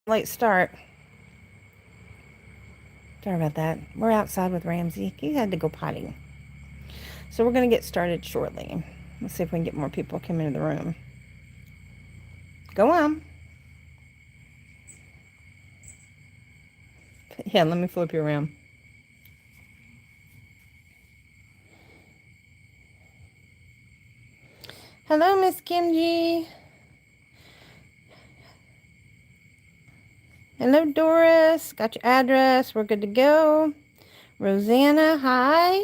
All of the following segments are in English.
Late start. Sorry about that. We're outside with Ramsey. He had to go potty. So we're going to get started shortly. Let's see if we can get more people come into the room. Go on. Yeah, let me flip you around. Hello, Miss Kimji. Hello, Doris. Got your address. We're good to go. Rosanna, hi.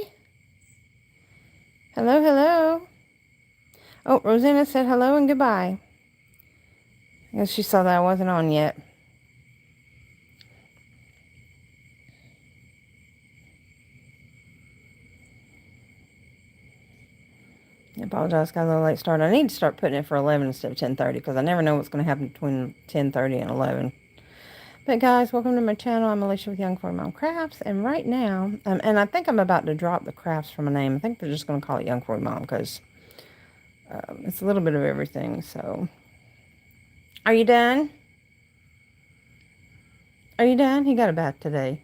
Hello, hello. Oh, Rosanna said hello and goodbye. I guess she saw that I wasn't on yet. I apologize, got a little late start. I need to start putting it for 11 instead of 10:30 because I never know what's going to happen between 10:30 and 11. But guys, welcome to my channel. I'm Alishia with Young 40 Mom Crafts, and right now, and I think I'm about to drop the crafts from a name. I think they're just going to call it Young 40 Mom because it's a little bit of everything. So, are you done? Are you done? He got a bath today.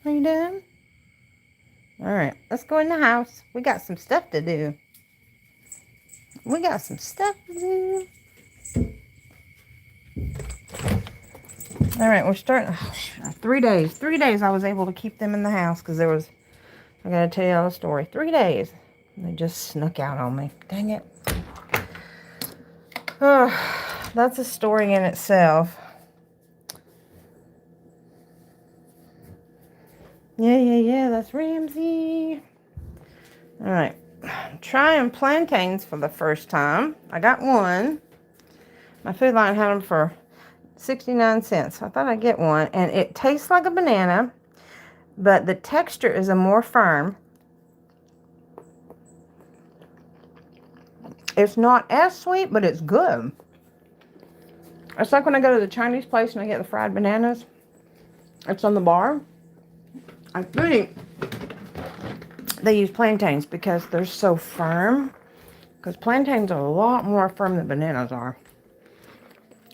Are you done? All right, let's go in the house. We got some stuff to do. We got some stuff to do. All right, we're starting. 3 days. 3 days I was able to keep them in the house because there was, I got to tell y'all a story. 3 days. They just snuck out on me. Dang it. Oh, that's a story in itself. Yeah, that's Ramsey. All right. Trying plantains for the first time. I got one. My Food Line had them for 69 cents. I thought I'd get one. And it tastes like a banana, but the texture is a more firm. It's not as sweet, but it's good. It's like when I go to the Chinese place and I get the fried bananas. It's on the bar. I think they use plantains because they're so firm. Because plantains are a lot more firm than bananas are.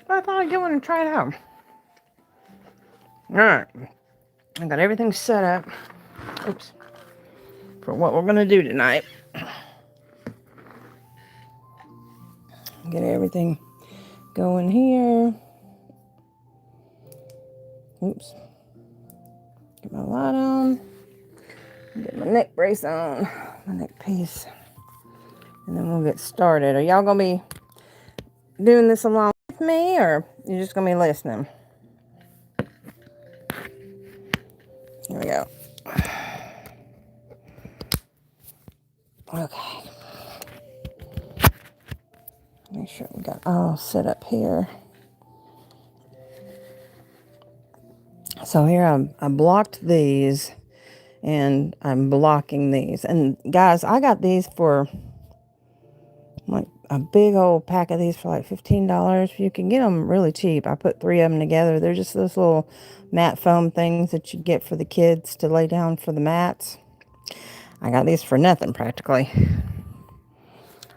But I thought I'd get one and try it out. Alright. I got everything set up. Oops. For what we're going to do tonight. Get everything going here. Oops. Get my light on. Get my neck brace on. My neck piece. And then we'll get started. Are y'all going to be doing this along with me, or you're just going to be listening? Here we go. Okay. Make sure we got all set up here. So here I blocked these, and I'm blocking these. And guys, I got these for like a big old pack of these for like $15. You can get them really cheap. I put 3 of them together. They're just those little mat foam things that you get for the kids to lay down for the mats. I got these for nothing practically.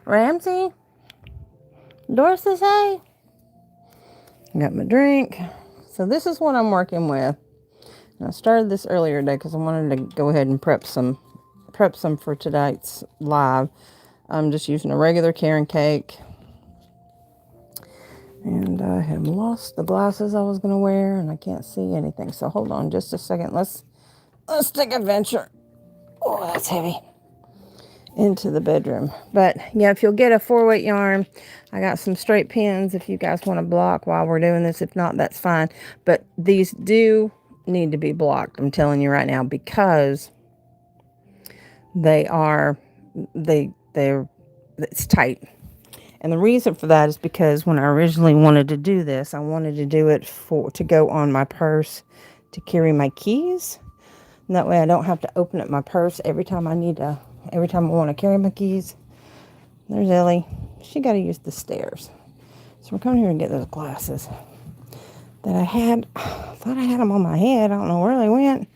Ramsey? Doris says hey. I got my drink. So this is what I'm working with. And I started this earlier today because I wanted to go ahead and prep some for tonight's live. I'm just using a regular Karen cake. And I have lost the glasses I was going to wear, and I can't see anything. So hold on just a second. Let's take a venture. Oh, that's heavy. Into the bedroom. But yeah, if you'll get a 4-weight yarn, I got some straight pins if you guys want to block while we're doing this. If not, that's fine. But these do need to be blocked, I'm telling you right now, because they're it's tight. And the reason for that is because when I originally wanted to do this, I wanted to do it to go on my purse to carry my keys. And that way I don't have to open up my purse every time I want to carry my keys. There's Ellie. She got to use the stairs. So we're coming here and get those glasses that I had. I thought I had them on my head. I don't know where they went.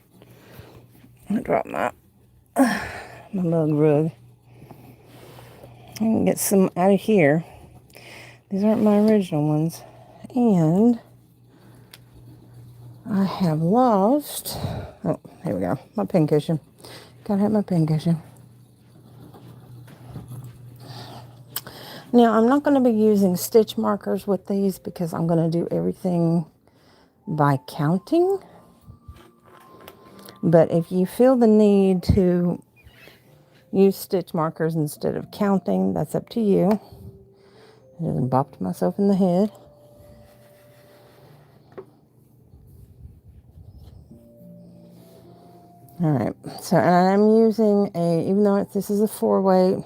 I dropped my mug rug. I can get some out of here. These aren't my original ones. And I have lost, oh, here we go, my pin cushion. Gotta have my pin cushion. Now, I'm not going to be using stitch markers with these because I'm going to do everything by counting. But if you feel the need to use stitch markers instead of counting, that's up to you. I just bopped myself in the head. All right, so and I'm using even though this is a 4-weight,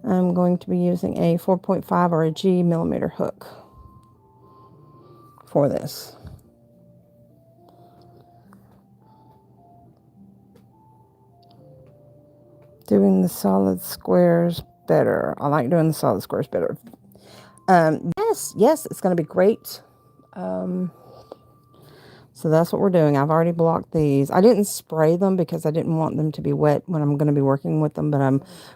I'm going to be using a 4.5 or a G millimeter hook for this. Doing the solid squares better. I like doing the solid squares better. Yes, it's going to be great. So that's what we're doing. I've already blocked these. I didn't spray them because I didn't want them to be wet when I'm going to be working with them. But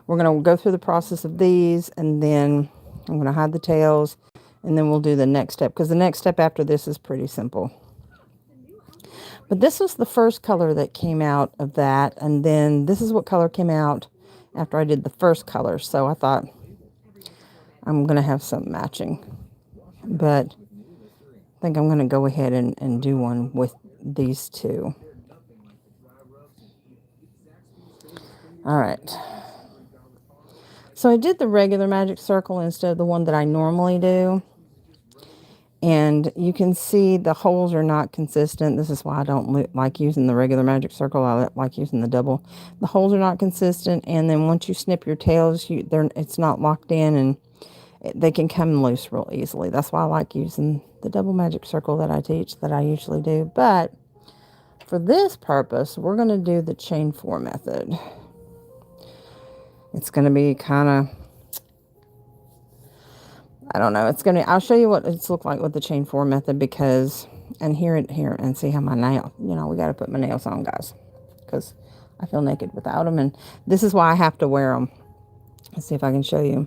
we're going to go through the process of these, and then I'm going to hide the tails, and then we'll do the next step. Because the next step after this is pretty simple. But this was the first color that came out of that. And then this is what color came out after I did the first color. So I thought I'm going to have some matching. But I think I'm going to go ahead and do one with these two. All right. So I did the regular magic circle instead of the one that I normally do. And you can see the holes are not consistent. This is why I don't like using the regular magic circle. I like using the double. The holes are not consistent. And then once you snip your tails, it's not locked in, and they can come loose real easily. That's why I like using the double magic circle that I teach, that I usually do. But for this purpose, we're going to do the chain 4 method. It's going to be kind of, I don't know. I'll show you what it's looked like with the chain 4 method because, and here and see how my nail, we got to put my nails on, guys, because I feel naked without them. And this is why I have to wear them. Let's see if I can show you.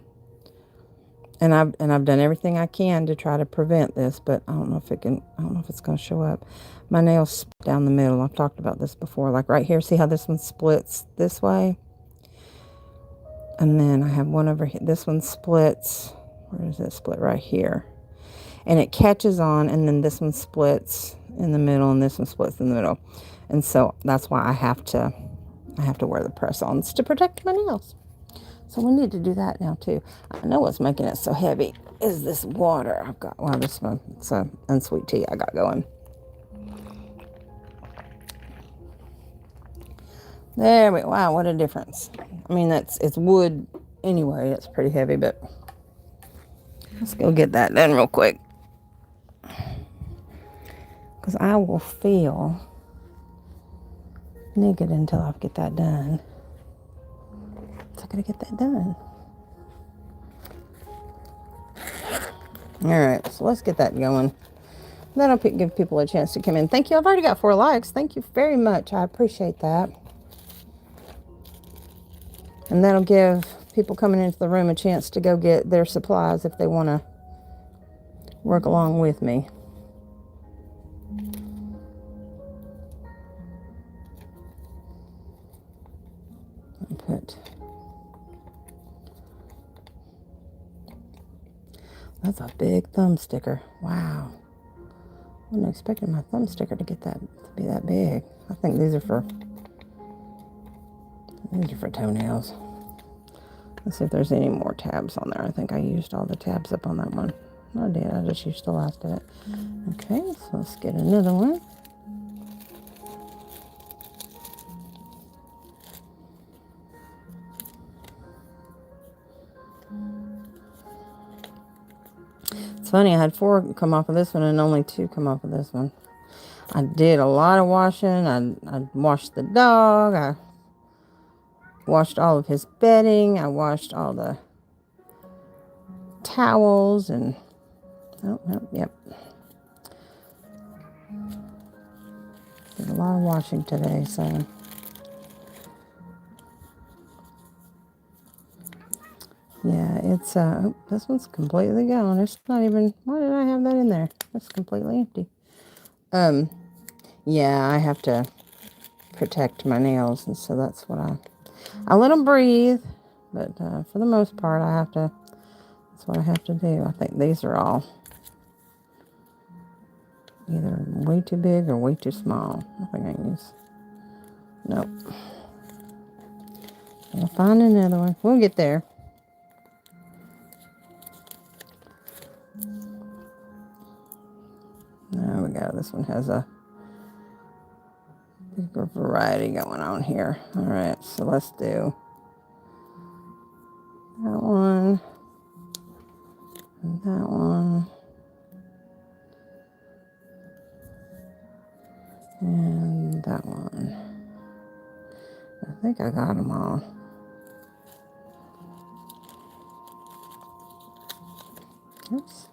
And I've done everything I can to try to prevent this, but I don't know if it's going to show up. My nails split down the middle. I've talked about this before. Like right here, see how this one splits this way? And then I have one over here. This one splits. Where does it split? Right here. And it catches on, and then this one splits in the middle, and this one splits in the middle. And so that's why I have to wear the press-ons to protect my nails. So we need to do that now too. I know what's making it so heavy is this water I've got. Well, this one, it's a unsweet tea I got going. There we go. Wow, what a difference. I mean, it's wood anyway. It's pretty heavy, but let's go get that done real quick. Because I will feel naked until I get that done. So I gotta get that done. All right, so let's get that going. That'll give people a chance to come in. Thank you. I've already got 4 likes. Thank you very much. I appreciate that. And that'll give people coming into the room a chance to go get their supplies if they want to work along with me. That's a big thumb sticker. Wow. I wasn't expecting my thumb sticker to be that big. I think these are for toenails. Let's see if there's any more tabs on there. I think I used all the tabs up on that one. I did. I just used the last of it. Okay, so let's get another one. It's funny, I had 4 come off of this one and only 2 come off of this one. I did a lot of washing. I washed the dog. I washed all of his bedding. I washed all the towels and yep. Did a lot of washing today, so Yeah, it's, oh, this one's completely gone. It's not even, why did I have that in there? It's completely empty. Yeah, I have to protect my nails, and so that's what I let them breathe, but for the most part, that's what I have to do. I think these are all either way too big or way too small. I think I can use, nope. I'll find another one. We'll get there. There we go. This one has a bigger variety going on here. All right, so let's do that one, and that one, and that one. I think I got them all. Oops.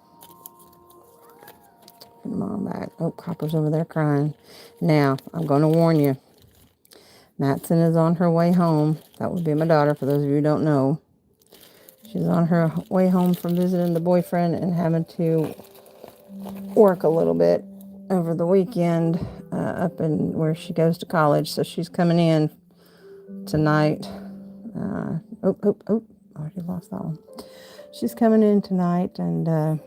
Put them all back. Oh, Copper's over there crying. Now, I'm going to warn you. Matson is on her way home. That would be my daughter, for those of you who don't know. She's on her way home from visiting the boyfriend and having to work a little bit over the weekend up in where she goes to college. So she's coming in tonight. I already lost that one. She's coming in tonight, and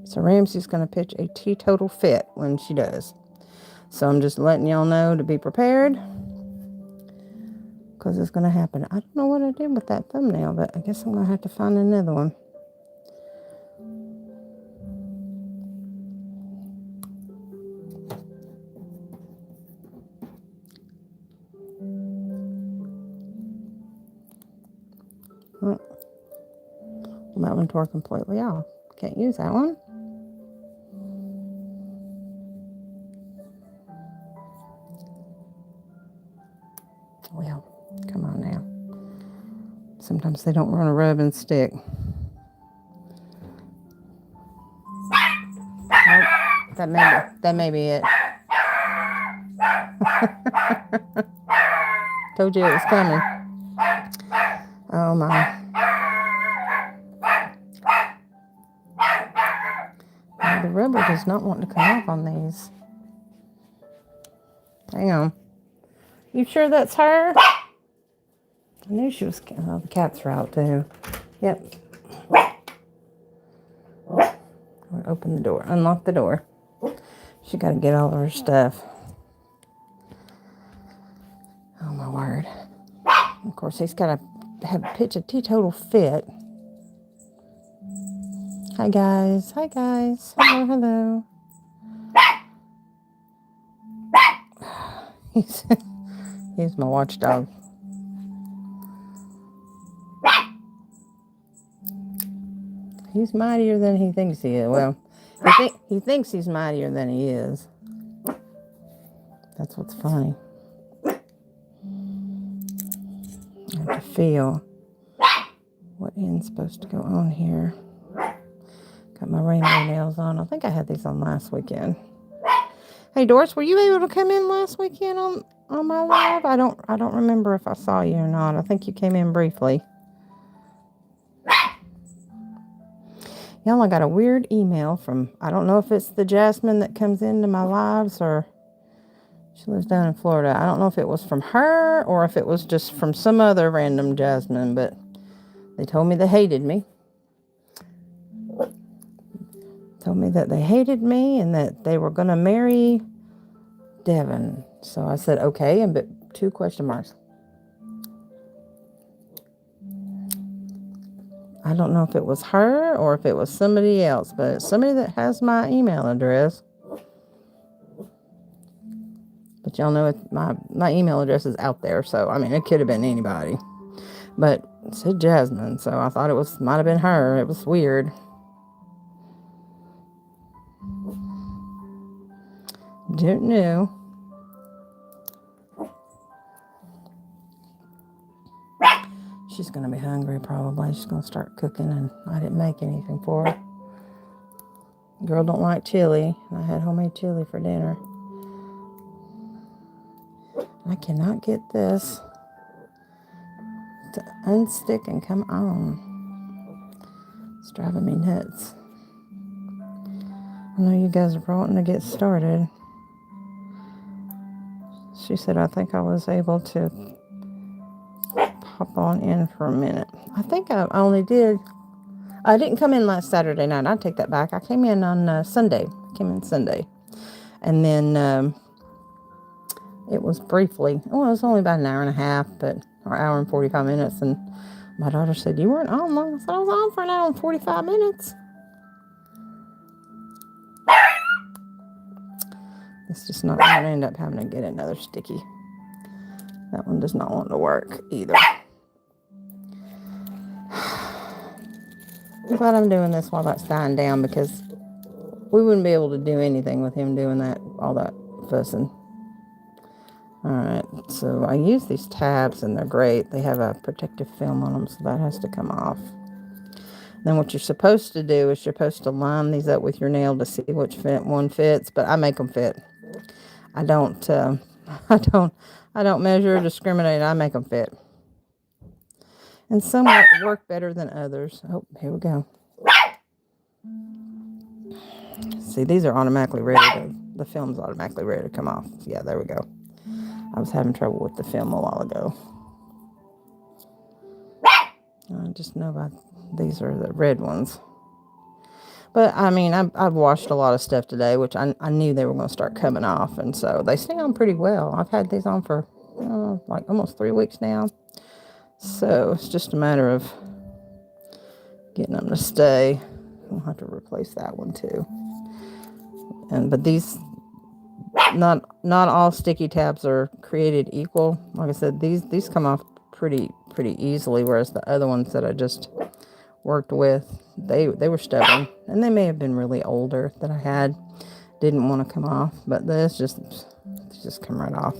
so Ramsey's going to pitch a teetotal fit when she does. So I'm just letting y'all know to be prepared, because it's going to happen. I don't know what I did with that thumbnail, but I guess I'm going to have to find another one. Oh, well, that one tore completely off. Can't use that one. Well, come on now. Sometimes they don't want to rub and stick. Nope, that may be it. Told you it was coming. Oh my. The rubber does not want to come off on these. Hang on. You sure that's her? I knew she was. Oh, the cats are out too. Yep. Open the door. Unlock the door. She got to get all of her stuff. Oh my word. Of course, he's got to pitch a teetotal fit. Hi guys. Hi guys. Hello, hello. He's my watchdog. He's mightier than he thinks he is. Well, he thinks he's mightier than he is. That's what's funny. I have to feel what end's supposed to go on here. Got my rainbow nails on. I think I had these on last weekend. Hey Doris, were you able to come in last weekend on my live? I don't remember if I saw you or not. I think you came in briefly. Y'all, I got a weird email from, I don't know if it's the Jasmine that comes into my lives, or she lives down in Florida. I don't know if it was from her or if it was just from some other random Jasmine, but they told me they hated me. Told me that they hated me and that they were going to marry Devin. So I said, okay, and but 2 question marks. I don't know if it was her or if it was somebody else, but it's somebody that has my email address. But y'all know my email address is out there, so I mean it could have been anybody. But it said Jasmine, so I thought might have been her. It was weird. Didn't know. She's going to be hungry probably. She's going to start cooking, and I didn't make anything for her. Girl don't like chili, and I had homemade chili for dinner. I cannot get this Unstick and come on. It's driving me nuts. I know you guys are wanting to get started. She said, I think I was able to pop on in for a minute. I think I only did. I didn't come in last Saturday night. I take that back. I came in on Sunday. Came in Sunday. And then it was briefly, well, it was only about an hour and a half, or hour and 45 minutes. And my daughter said, you weren't on long. I said, I was on for an hour and 45 minutes. It's just not going to end up having to get another sticky. That one does not want to work either. I'm glad I'm doing this while that's dying down, because we wouldn't be able to do anything with him doing that, all that fussing. Alright, so I use these tabs and they're great. They have a protective film on them, so that has to come off. Then what you're supposed to do is you're supposed to line these up with your nail to see which one fits, but I make them fit. I don't measure or discriminate. I make them fit. And some work better than others. Oh, here we go. See, these are automatically ready the film's automatically ready to come off. Yeah, there we go. I was having trouble with the film a while ago. I just know these are the red ones. But, I mean, I've washed a lot of stuff today, which I knew they were going to start coming off. And so they stay on pretty well. I've had these on for, like almost 3 weeks now. So it's just a matter of getting them to stay. I'll have to replace that one too. But these, not all sticky tabs are created equal. Like I said, these come off pretty easily, whereas the other ones that I just worked with, they were stubborn, and they may have been really older that I had, didn't want to come off. But this just come right off.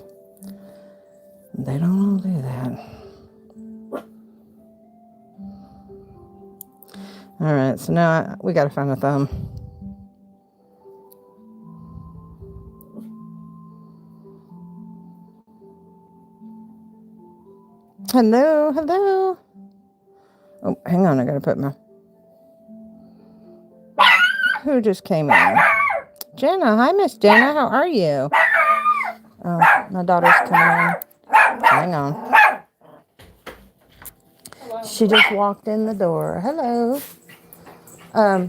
They don't all do that. All right, so now we got to find a thumb. Hello. Oh, hang on, I got to put my... Who just came in? Jenna. Hi, Miss Jenna. How are you? Oh, my daughter's coming in. Hang on. Hello. She just walked in the door. Hello.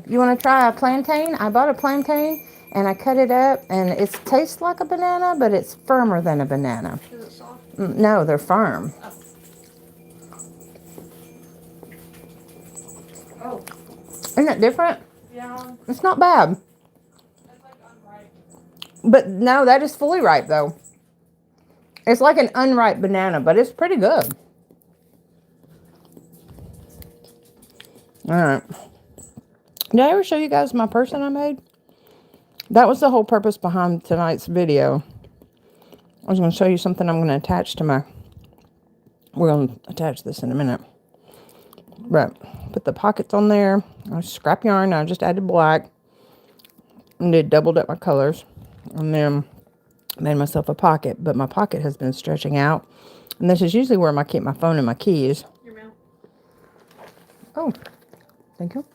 You want to try a plantain? I bought a plantain and I cut it up, and it tastes like a banana, but it's firmer than a banana. Is it soft? No, they're firm. Oh. Isn't it different? Yeah. It's not bad. It's like unripe. But no, that is fully ripe though. It's like an unripe banana, but it's pretty good. All right. Did I ever show you guys my purse that I made? That was the whole purpose behind tonight's video. I was going to show you something I'm going to attach to my... We're going to attach this in a minute. But put the pockets on there. I scrap yarn. I just added black. And did doubled up my colors. And then made myself a pocket. But my pocket has been stretching out. And this is usually where I keep my phone and my keys. Your mount. Oh. Thank you.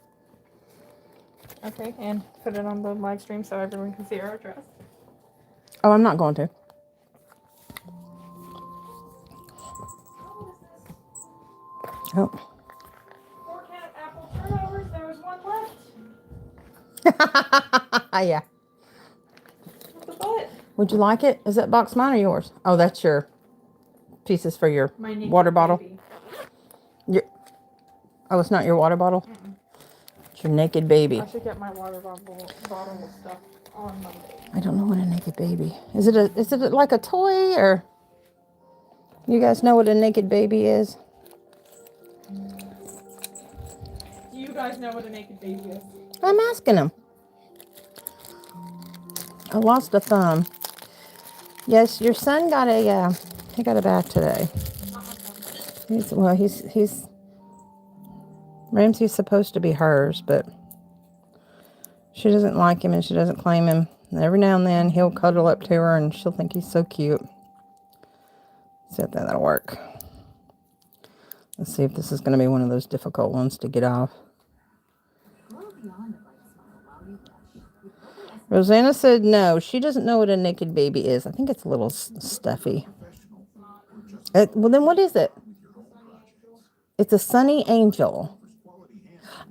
Okay, and put it on the live stream so everyone can see our address. Oh, I'm not going to. Oh. 4 cat apple turnovers. There was one left. Yeah. What's the butt? Would you like it? Is that box mine or yours? Oh, that's your pieces for your water bottle. Oh, it's not your water bottle? Mm-mm. It's your naked baby. I should get my water bottle with stuff on Monday. I don't know what a naked baby is. Is it like a toy, or you guys know what a naked baby is? Do you guys know what a naked baby is? I'm asking them. I lost a thumb. Yes, your son got he got a bath today. He's Ramsey's supposed to be hers, but she doesn't like him and she doesn't claim him. And every now and then he'll cuddle up to her and she'll think he's so cute. See if that'll work. Let's see if this is going to be one of those difficult ones to get off. Rosanna said no. She doesn't know what a naked baby is. I think it's a little stuffy. Well, then what is it? It's a sunny angel.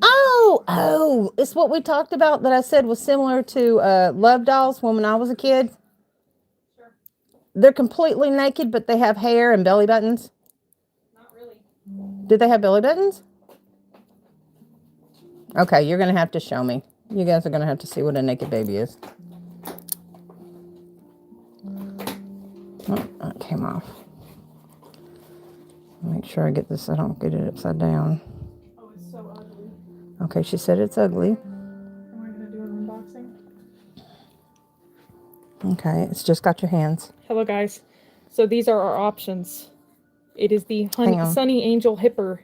Oh, it's what we talked about that I said was similar to Love Dolls when I was a kid. Sure. They're completely naked, but they have hair and belly buttons. Not really. Did they have belly buttons? Okay, you're going to have to show me. You guys are going to have to see what a naked baby is. Oh, that came off. Make sure I get this. I don't get it upside down. Oh, it's so ugly. Okay, she said it's ugly. Am I going to do an unboxing? Okay, it's just got your hands. Hello, guys. So these are our options. It is the Sunny Angel Hipper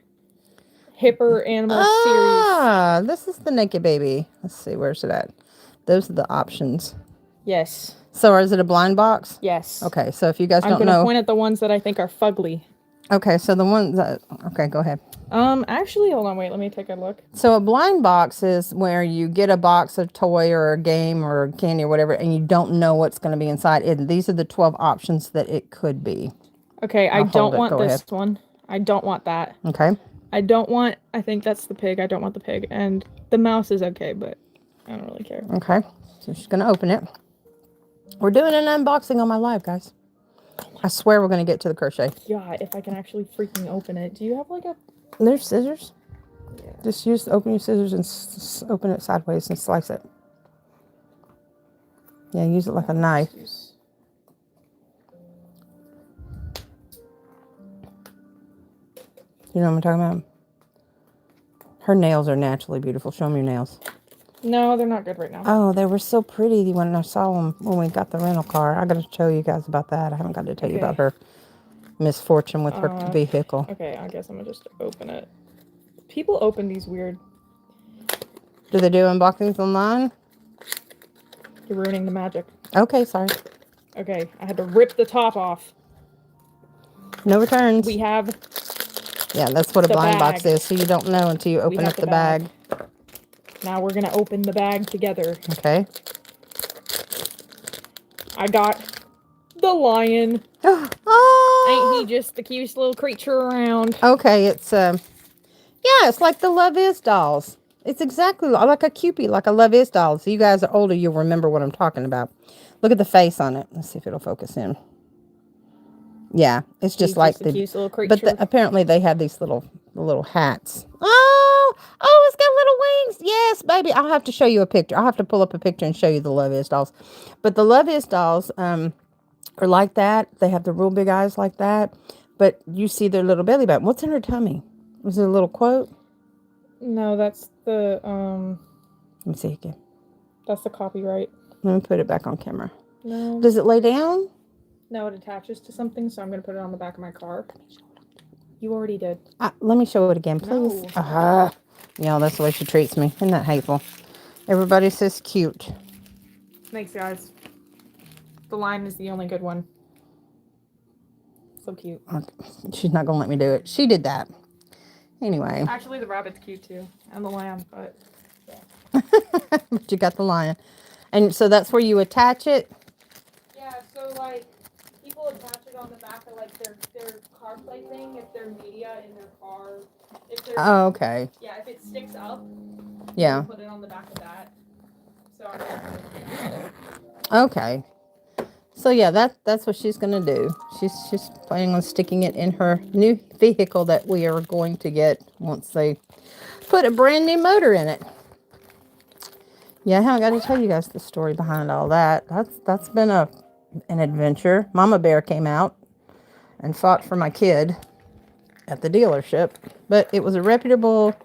Animal Series. Ah, this is the naked baby. Let's see, where's it at? Those are the options. Yes. So is it a blind box? Yes. Okay, so if you guys don't know. I'm going to point at the ones that I think are fugly. Okay, so the ones that, okay, go ahead. Actually, hold on, wait, let me take a look. So a blind box is where you get a box of toy or a game or candy or whatever, and you don't know what's going to be inside. And these are the 12 options that it could be. Okay, I don't want this one. I don't want that. Okay. I think that's the pig. I don't want the pig. And the mouse is okay, but I don't really care. Okay, so she's going to open it. We're doing an unboxing on my live, guys. I swear we're going to get to the crochet. Yeah, if I can actually freaking open it. Do you have like a... There's scissors. Yeah. Just open your scissors and open it sideways and slice it. Yeah, use it like a knife. You know what I'm talking about? Her nails are naturally beautiful. Show me your nails. No, they're not good right now. Oh, they were so pretty when I saw them when we got the rental car. I got to show you guys about that. I haven't got to tell you about her misfortune with her vehicle. Okay, I guess I'm going to just open it. People open these weird. Do they do unboxings online? You're ruining the magic. Okay, sorry. Okay, I had to rip the top off. No returns. We have... Yeah, that's what a blind box is, so you don't know until you open up the bag. Now we're going to open the bag together. Okay. I got the lion. Oh! Ain't he just the cutest little creature around? Okay, it's, yeah, it's like the Love Is dolls. It's exactly like a Cupid, like a Love Is doll. So you guys are older, you'll remember what I'm talking about. Look at the face on it. Let's see if it'll focus in. Yeah, it's just like the cutest little creature. But apparently they have these little hats. Oh, it's got little wings. Yes, baby. I'll have to show you a picture. I'll have to pull up a picture and show you the Love Is dolls. But the Love Is dolls are like that. They have the real big eyes like that. But you see their little belly button. What's in her tummy? Was it a little quote? No, that's the Let me see again. That's the copyright. Let me put it back on camera. No. Does it lay down? No, it attaches to something, so I'm going to put it on the back of my car. You already did. Let me show it again, please. No. Yeah, that's the way she treats me. Isn't that hateful? Everybody says cute. Thanks, guys. The lion is the only good one. So cute. She's not going to let me do it. She did that. Anyway. Actually, the rabbit's cute, too. And the lamb, but... Yeah. But you got the lion. And so that's where you attach it? Yeah, so, like, people attach it on the back of, like, their car plate thing, if their media in their car. Oh, okay. Yeah, if it sticks up, yeah, you put it on the back of that. So okay. So yeah, that's what she's gonna do. She's planning on sticking it in her new vehicle that we are going to get once they put a brand new motor in it. Yeah, I haven't got to tell you guys the story behind all that. That's been an adventure. Mama Bear came out and fought for my kid at the dealership, but it was a reputable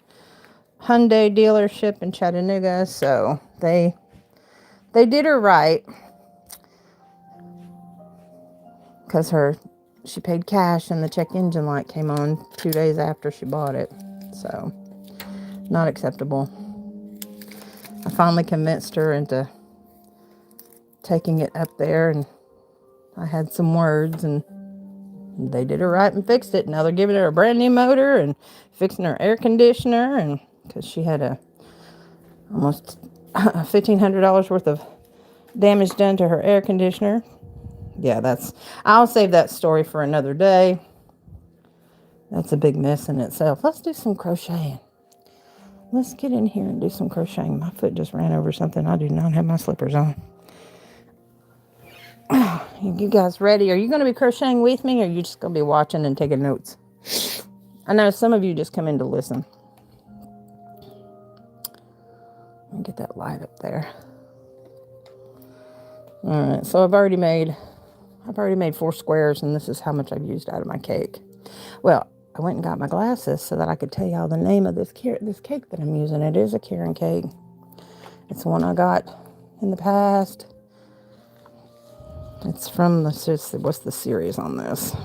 Hyundai dealership in Chattanooga, so they did her right because she paid cash and the check engine light came on 2 days after she bought it, so not acceptable. I finally convinced her into taking it up there, and I had some words, and They did her right and fixed it. Now they're giving her a brand new motor and fixing her air conditioner, and because she had almost $1,500 worth of damage done to her air conditioner. Yeah, I'll save that story for another day. That's a big mess in itself. Let's do some crocheting. Let's get in here and do some crocheting. My foot just ran over something. I do not have my slippers on. You guys ready? Are you going to be crocheting with me, or are you just going to be watching and taking notes? I know some of you just come in to listen. Let me get that light up there. All right, so I've already made 4 squares, and this is how much I've used out of my cake. Well, I went and got my glasses so that I could tell y'all the name of this cake that I'm using. It is a Karen cake. It's one I got in the past. It's from what's the series on this?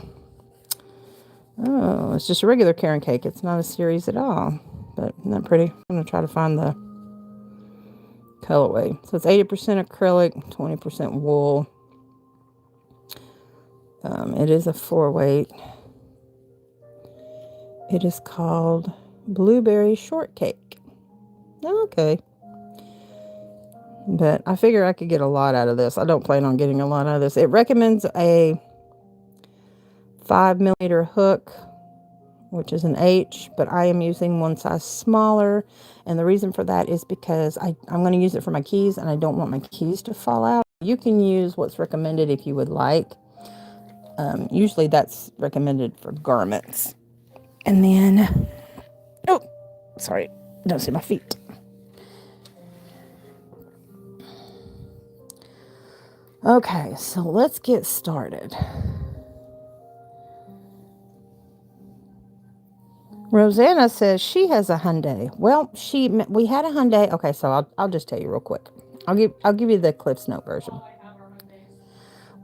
Oh, it's just a regular Karen cake. It's not a series at all. But isn't that pretty? I'm going to try to find the colorway. So it's 80% acrylic, 20% wool. It is a 4-weight. It is called Blueberry Shortcake. Okay. But I figure I could get a lot out of this. I don't plan on getting a lot out of this. It recommends a 5mm hook, which is an H, but I am using one size smaller. And the reason for that is because I'm going to use it for my keys, and I don't want my keys to fall out. You can use what's recommended if you would like. Usually that's recommended for garments. And then, oh, sorry, don't see my feet. Okay, so let's get started. Rosanna says she has a Hyundai. Well, we had a Hyundai. Okay, so I'll just tell you real quick. I'll give you the Cliff's Note version.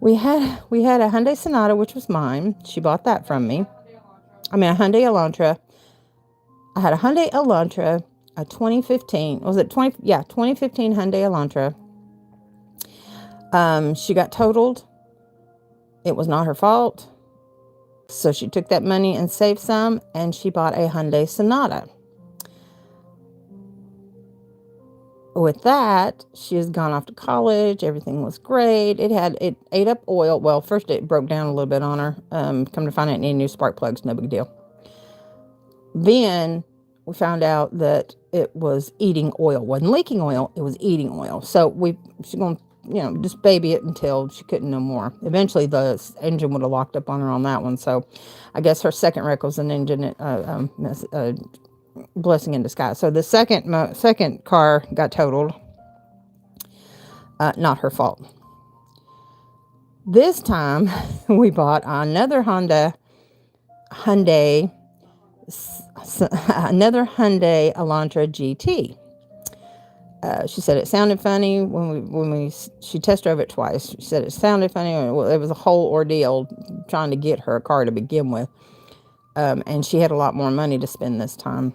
We had a Hyundai Sonata, which was mine. She bought that from me. I mean, a Hyundai Elantra. I had a Hyundai Elantra, a 2015. Was it 20? Yeah, 2015 Hyundai Elantra. She got totaled. It was not her fault. So she took that money and saved some, and she bought a Hyundai Sonata. With that, she has gone off to college. Everything was great. It ate up oil. Well, first it broke down a little bit on her. Come to find out, it needed new spark plugs. No big deal. Then we found out that it was eating oil. It wasn't leaking oil. It was eating oil. So she's going to, just baby it until she couldn't no more. Eventually, the engine would have locked up on her on that one. So I guess her second wreck was an engine blessing in disguise. So the second car got totaled. Not her fault. This time, we bought another Hyundai Elantra GT. She said it sounded funny she test drove it twice. She said it sounded funny. Well, it was a whole ordeal trying to get her a car to begin with. And she had a lot more money to spend this time.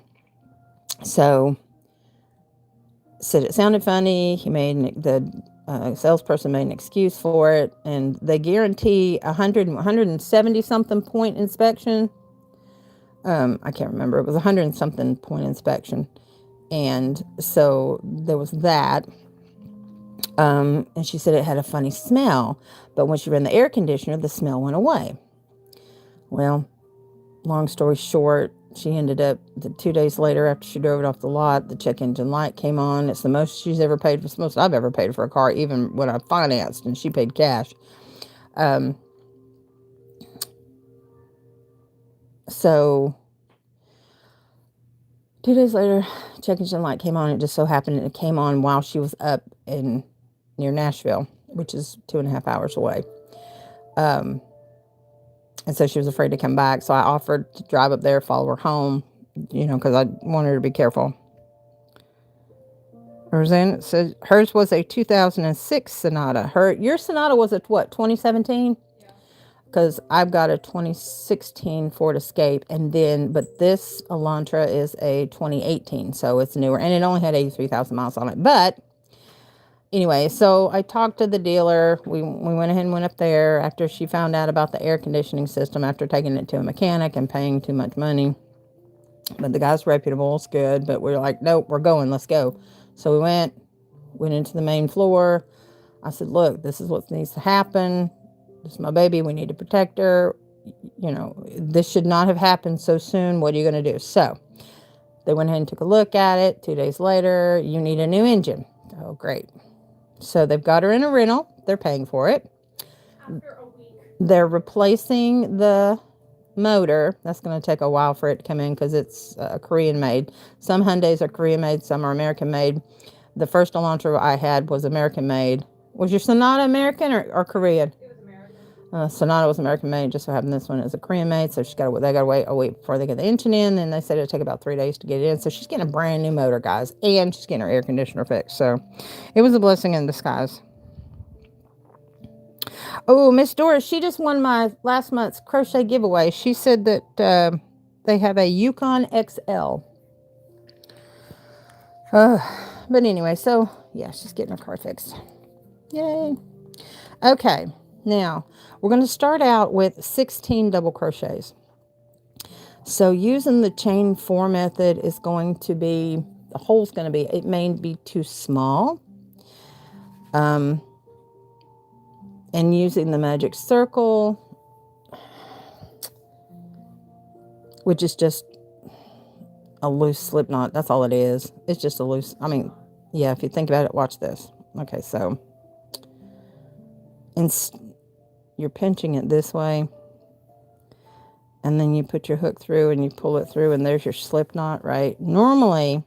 So, said it sounded funny. The salesperson made an excuse for it, and they guarantee 170 something point inspection. I can't remember. It was 100 something point inspection. And so there was that. And she said it had a funny smell, but when she ran the air conditioner, the smell went away. Well, long story short, she ended up 2 days later, after she drove it off the lot, the check engine light came on. It's the most she's ever paid for. It's the most I've ever paid for a car, even when I financed, and she paid cash. So 2 days later, check engine light came on. It just so happened it came on while she was up near Nashville, which is 2.5 hours away. And so she was afraid to come back. So I offered to drive up there, follow her home, because I wanted her to be careful. Roseanne said hers was a 2006 Sonata. Your Sonata was a what, 2017? Because I've got a 2016 Ford Escape, but this Elantra is a 2018, so it's newer, and it only had 83,000 miles on it. But anyway, so I talked to the dealer. We went ahead and went up there after she found out about the air conditioning system after taking it to a mechanic and paying too much money. But the guy's reputable, it's good. But we're like, nope, we're going, let's go. So we went into the main floor. I said, look, this is what needs to happen. This is my baby. We need to protect her. You know, this should not have happened so soon. What are you going to do? So they went ahead and took a look at it. 2 days later, you need a new engine. Oh, great. So they've got her in a rental. They're paying for it. After a week. They're replacing the motor. That's going to take a while for it to come in because it's Korean made. Some Hyundais are Korean made. Some are American made. The first Elantra I had was American made. Was your Sonata American or Korean? It was American. Sonata was American made. Just so happened this one is a Korean made. So they got to wait a week before they get the engine in. Then they said it'll take about 3 days to get it in. So she's getting a brand new motor, guys. And she's getting her air conditioner fixed. So it was a blessing in disguise. Oh, Miss Doris, she just won my last month's crochet giveaway. She said that they have a Yukon XL. But anyway, so yeah, she's getting her car fixed. Yay. Okay, now we're going to start out with 16 double crochets. So using the chain 4 method is going to be, the hole's going to be, it may be too small. And using the magic circle, which is just a loose slip knot. That's all it is. It's just a loose, I mean, yeah, if you think about it, watch this. Okay, so you're pinching it this way, and then you put your hook through and you pull it through, and there's your slip knot, right? Normally,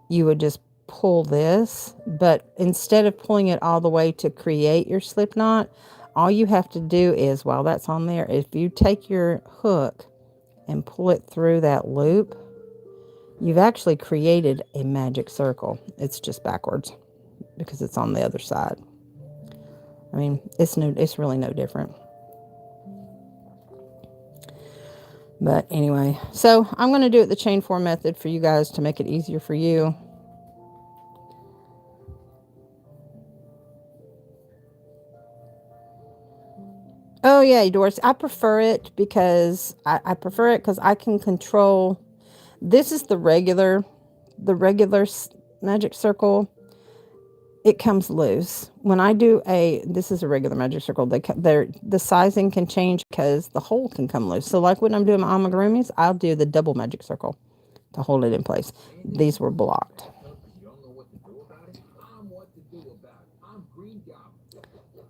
you would just pull this, but instead of pulling it all the way to create your slip knot, all you have to do is, while that's on there, if you take your hook and pull it through that loop, you've actually created a magic circle. It's just backwards because it's on the other side. I mean, it's really no different. But anyway, so I'm going to do it the chain 4 method for you guys to make it easier for you. Oh yeah, Doris, I prefer it because I prefer it because I can control. This is the regular magic circle. It comes loose. When I do this is a regular magic circle. The sizing can change because the hole can come loose. So like when I'm doing my amigurumis, I'll do the double magic circle to hold it in place. These were blocked.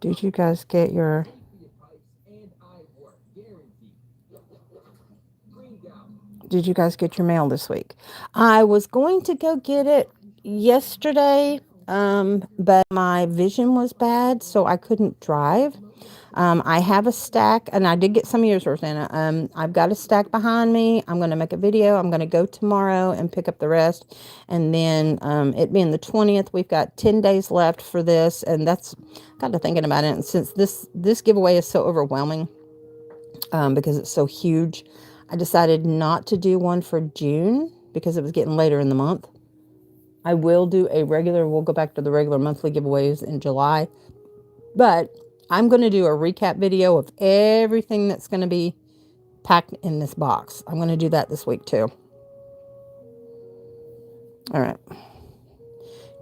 Did you guys get your... Did you guys get your mail this week? I was going to go get it yesterday, but my vision was bad, so I couldn't drive. I have a stack, and I did get some of yours, Rosanna. I've got a stack behind me. I'm going to make a video. I'm going to go tomorrow and pick up the rest. And then it being the 20th, we've got 10 days left for this, and that's got to thinking about it. And since this giveaway is so overwhelming because it's so huge, I decided not to do one for June because it was getting later in the month. I will do we'll go back to the regular monthly giveaways in July. But I'm going to do a recap video of everything that's going to be packed in this box. I'm going to do that this week too. All right.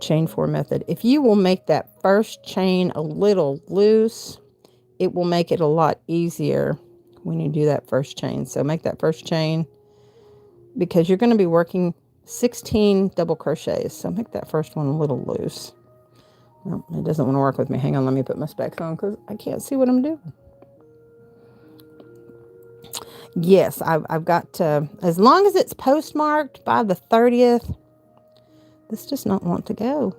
Chain 4 method. If you will make that first chain a little loose, it will make it a lot easier when you do that first chain. So make that first chain because you're going to be working 16 double crochets. So make that first one a little loose. No, it doesn't want to work with me. Hang on, let me put my specs on because I can't see what I'm doing. Yes, I've got to, as long as it's postmarked by the 30th, this does not want to go.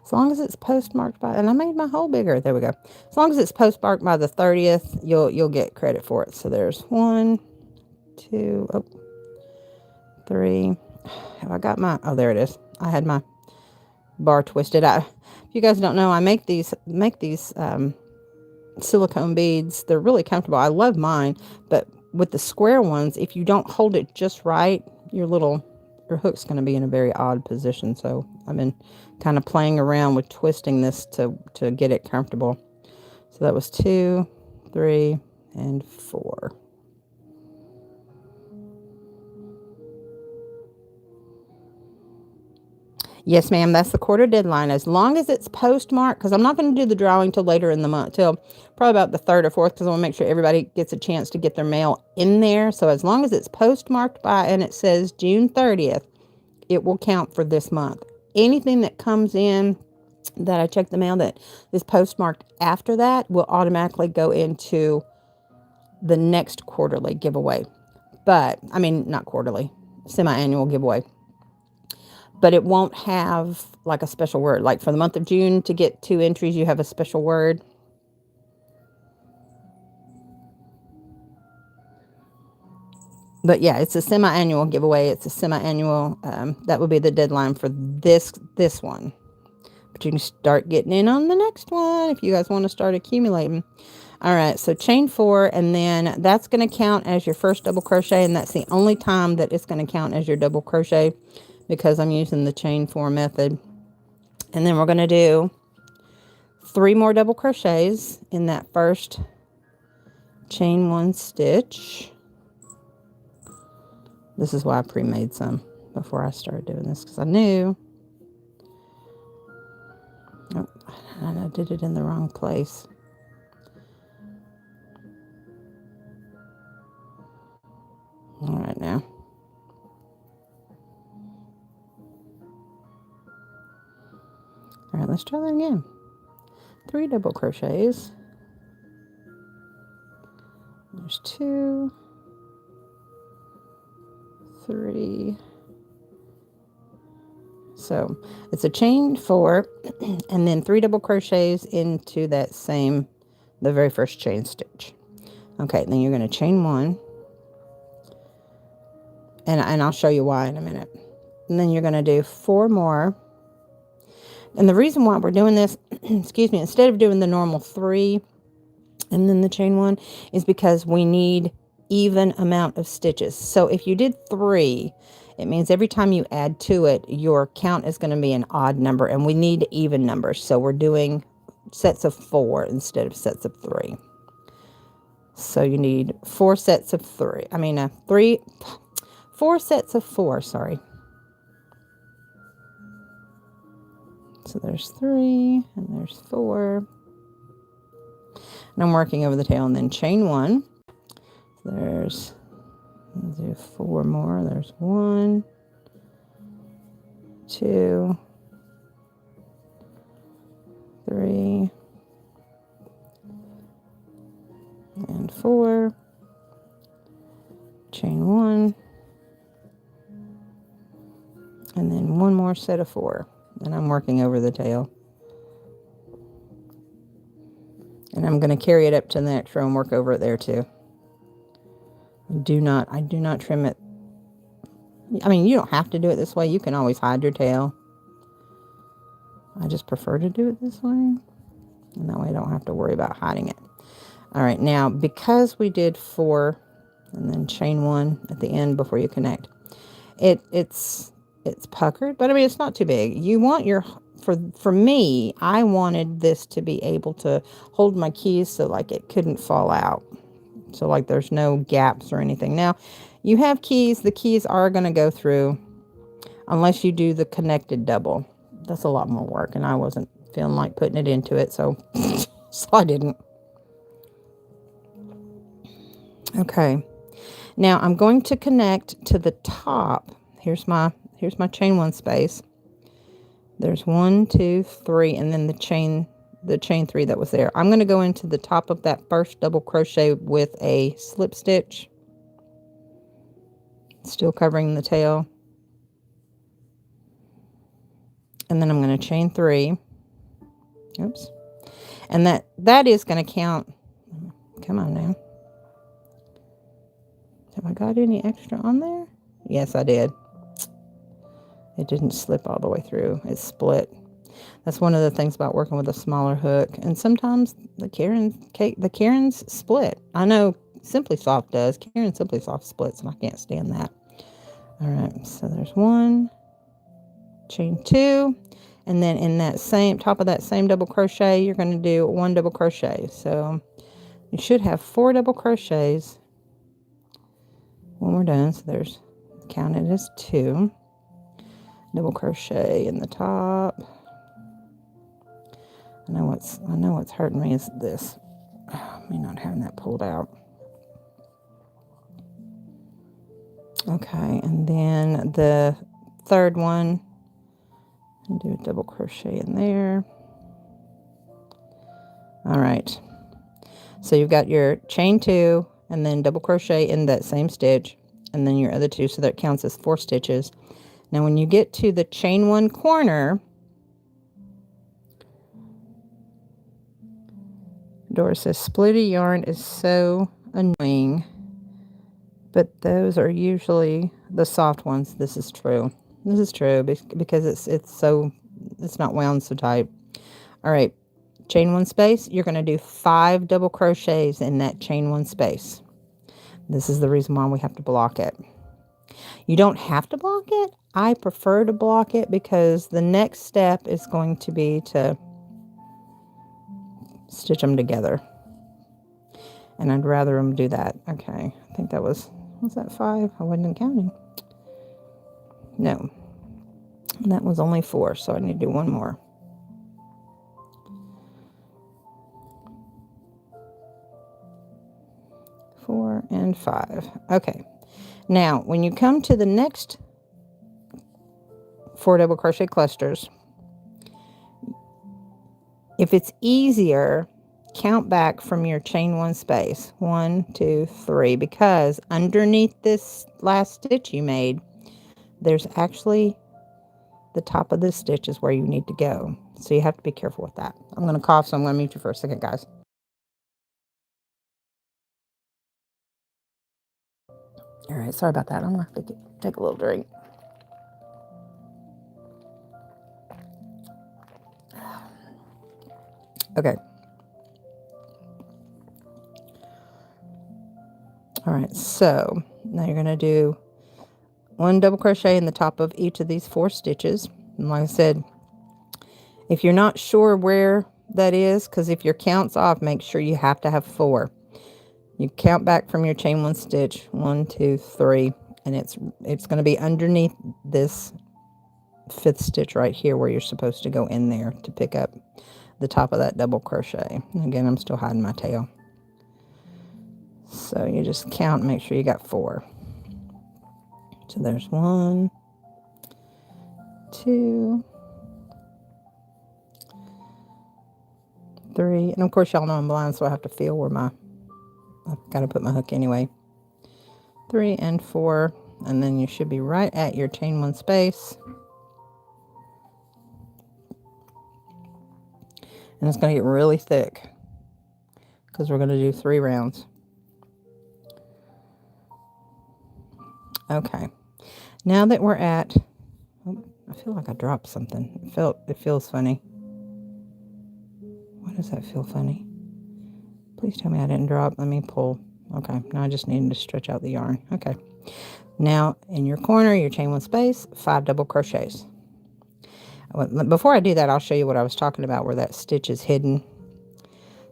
As long as it's postmarked by, and I made my hole bigger. There we go. As long as it's postmarked by the 30th, you'll get credit for it. So there's 1, 2, 3. Have I got my, oh, there it is. I had my bar twisted. If you guys don't know, I make these silicone beads. They're really comfortable. I love mine, but with the square ones, if you don't hold it just right, your little hook's going to be in a very odd position. So I've been kind of playing around with twisting this to get it comfortable. So that was 2, 3, and 4. Yes, ma'am, that's the quarter deadline. As long as it's postmarked, because I'm not going to do the drawing till later in the month, till probably about the 3rd or 4th, because I want to make sure everybody gets a chance to get their mail in there. So as long as it's postmarked by, and it says June 30th, it will count for this month. Anything that comes in that I check the mail that is postmarked after that will automatically go into the next quarterly giveaway. But, I mean, not quarterly, semi-annual giveaway. But it won't have like a special word. Like for the month of June, to get 2 entries, you have a special word. But yeah, it's a semi-annual giveaway. It's a semi-annual, that would be the deadline for this one. But you can start getting in on the next one if you guys want to start accumulating. All right, so chain 4, and then that's going to count as your first double crochet, and that's the only time that it's going to count as your double crochet, because I'm using the chain 4 method. And then we're going to do 3 more double crochets in that first chain 1 stitch. This is why I pre-made some before I started doing this, because I knew. Oh, I did it in the wrong place. All right, now. All right, let's try that again. 3 double crochets. There's 2, 3. So it's a chain 4 and then 3 double crochets into that same, the very first chain stitch. Okay, then you're going to chain 1. And I'll show you why in a minute. And then you're going to do 4 more. And the reason why we're doing this, excuse me, instead of doing the normal 3 and then the chain 1, is because we need even amount of stitches. So if you did 3, it means every time you add to it, your count is going to be an odd number, and we need even numbers. So we're doing sets of 4 instead of sets of 3. So you need 4 sets of 3. I mean, 4 sets of 4, sorry. So there's 3 and there's 4. And I'm working over the tail, and then chain 1. There's, let's do 4 more. There's 1, 2, 3, and 4. Chain 1. And then 1 more set of 4. And I'm working over the tail. And I'm going to carry it up to the next row and work over it there too. I do not trim it. I mean, you don't have to do it this way. You can always hide your tail. I just prefer to do it this way. And that way I don't have to worry about hiding it. All right, now because we did 4 and then chain 1 at the end before you connect, it's puckered, but I mean, it's not too big. You want your, for me, I wanted this to be able to hold my keys so like it couldn't fall out. So like there's no gaps or anything. Now you have keys. The keys are going to go through unless you do the connected double. That's a lot more work, and I wasn't feeling like putting it into it, so so I didn't. Okay, now I'm going to connect to the top. Here's my chain 1 space. There's 1, 2, 3, and then the chain 3 that was there. I'm going to go into the top of that first double crochet with a slip stitch, still covering the tail, and then I'm going to chain 3. Oops. And that is going to count. Come on now. Have I got any extra on there? Yes, I did. It didn't slip all the way through. It split. That's one of the things about working with a smaller hook. And sometimes the Cairns split. I know Simply Soft does. Cairn Simply Soft splits, and I can't stand that. All right, so there's 1, chain 2, and then in that same top of that same double crochet, you're going to do 1 double crochet. So you should have 4 double crochets when we're done. So there's, counted as 2 double crochet in the top. I know what's hurting me is this. Me not having that pulled out. Okay, and then the third one, and do a double crochet in there. All right, so you've got your chain 2 and then double crochet in that same stitch, and then your other 2, so that counts as 4 stitches. Now when you get to the chain 1 corner, Doris says splitty yarn is so annoying, but those are usually the soft ones. This is true. This is true because it's not wound so tight. All right, chain 1 space. You're going to do 5 double crochets in that chain 1 space. This is the reason why we have to block it. You don't have to block it. I prefer to block it because the next step is going to be to stitch them together. And I'd rather them do that. Okay, I think that was that 5? I wasn't counting. No, that was only 4, so I need to do 1 more. 4 and 5. Okay, now when you come to the next 4 double crochet clusters, if it's easier, count back from your chain 1 space. 1, 2, 3, because underneath this last stitch you made, there's actually the top of this stitch is where you need to go. So you have to be careful with that. I'm going to cough, so I'm going to mute you for a second, guys. All right, sorry about that. I'm going to have to take a little drink. Okay. All right, so now you're going to do 1 double crochet in the top of each of these 4 stitches. And like I said, if you're not sure where that is, because if your count's off, make sure you have to have 4. You count back from your chain 1 stitch, 1, 2, 3, and it's going to be underneath this 5th stitch right here where you're supposed to go in there to pick up the top of that double crochet. And again, I'm still hiding my tail. So you just count and make sure you got 4. So there's 1, 2, 3, and of course y'all know I'm blind, so I have to feel where I've got to put my hook anyway. 3 and 4, and then you should be right at your chain 1 space. And it's going to get really thick because we're going to do 3 rounds. Okay, now that we're at, oh, I feel like I dropped something. It feels funny. Why does that feel funny? Please tell me I didn't drop. Let me pull. Okay, now I just need to stretch out the yarn. Okay, now in your corner, your chain 1 space, 5 double crochets. Before I do that, I'll show you what I was talking about where that stitch is hidden.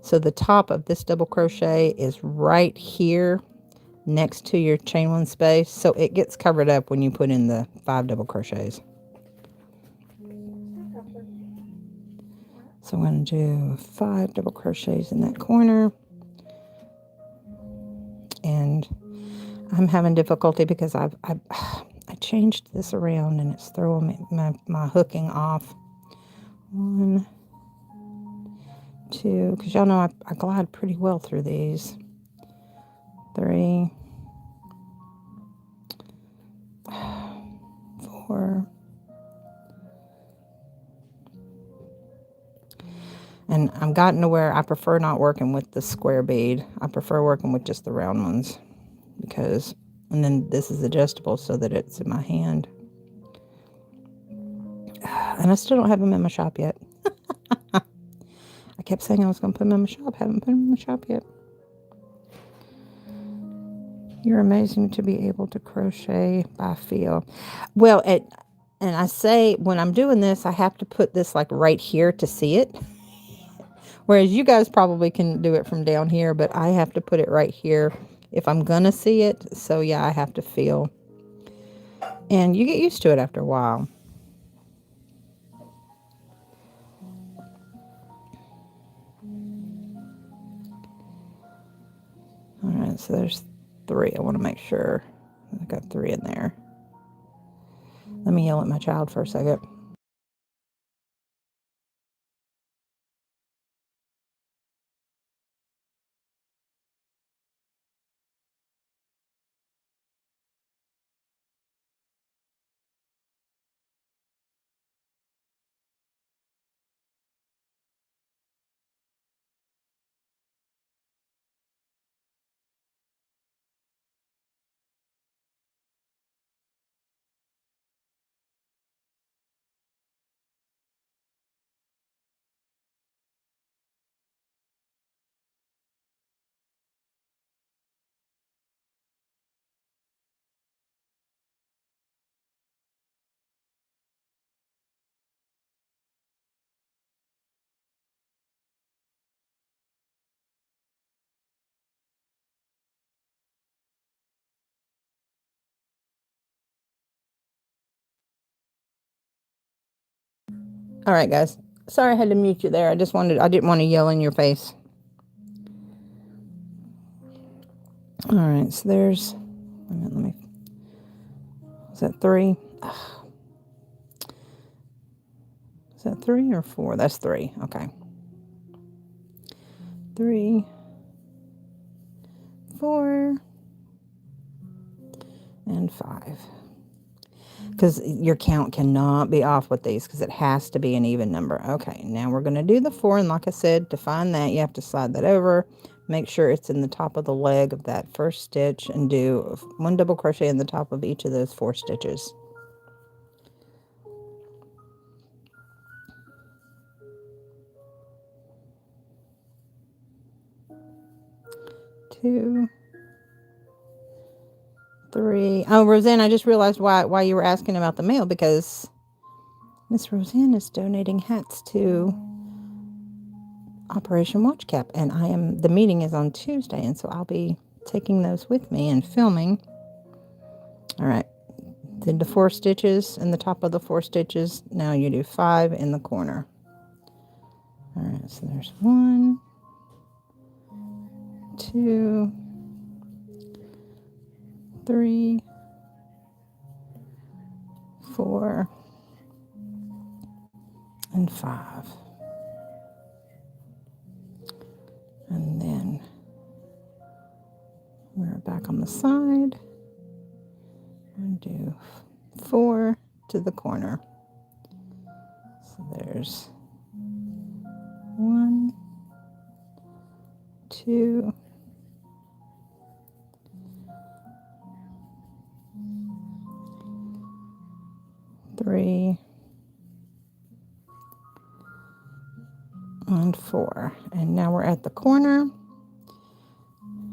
So the top of this double crochet is right here next to your chain 1 space, so it gets covered up when you put in the 5 double crochets. So I'm going to do 5 double crochets in that corner, and I'm having difficulty because I changed this around and it's throwing my hooking off. 1, 2, because y'all know I glide pretty well through these. 3, 4, and I've gotten to where I prefer not working with the square bead. I prefer working with just the round ones because, and then this is adjustable so that it's in my hand. And I still don't have them in my shop yet. I kept saying I was going to put them in my shop. Haven't put them in my shop yet. You're amazing to be able to crochet by feel. Well, and I say when I'm doing this, I have to put this like right here to see it. Whereas you guys probably can do it from down here, but I have to put it right here if I'm gonna see it. So yeah, I have to feel. And you get used to it after a while. All right, so there's 3. I want to make sure I got 3 in there. Let me yell at my child for a second. All right, guys. Sorry I had to mute you there. I didn't want to yell in your face. All right, so there's, is that 3? Is that 3 or 4? That's 3. Okay. 3, 4, and 5. Because your count cannot be off with these because it has to be an even number. Okay, now we're going to do the 4. And like I said, to find that, you have to slide that over. Make sure it's in the top of the leg of that first stitch and do 1 double crochet in the top of each of those 4 stitches. Two, 3. Oh, Roseanne, I just realized why you were asking about the mail, because Miss Roseanne is donating hats to Operation Watch Cap, and the meeting is on Tuesday, and so I'll be taking those with me and filming. All right, did the 4 stitches in the top of the 4 stitches. Now you do 5 in the corner. All right, so there's 1, 2, 3, 4, and 5. And then we're back on the side and do 4 to the corner. So there's 1, 2, 3, and 4. And now we're at the corner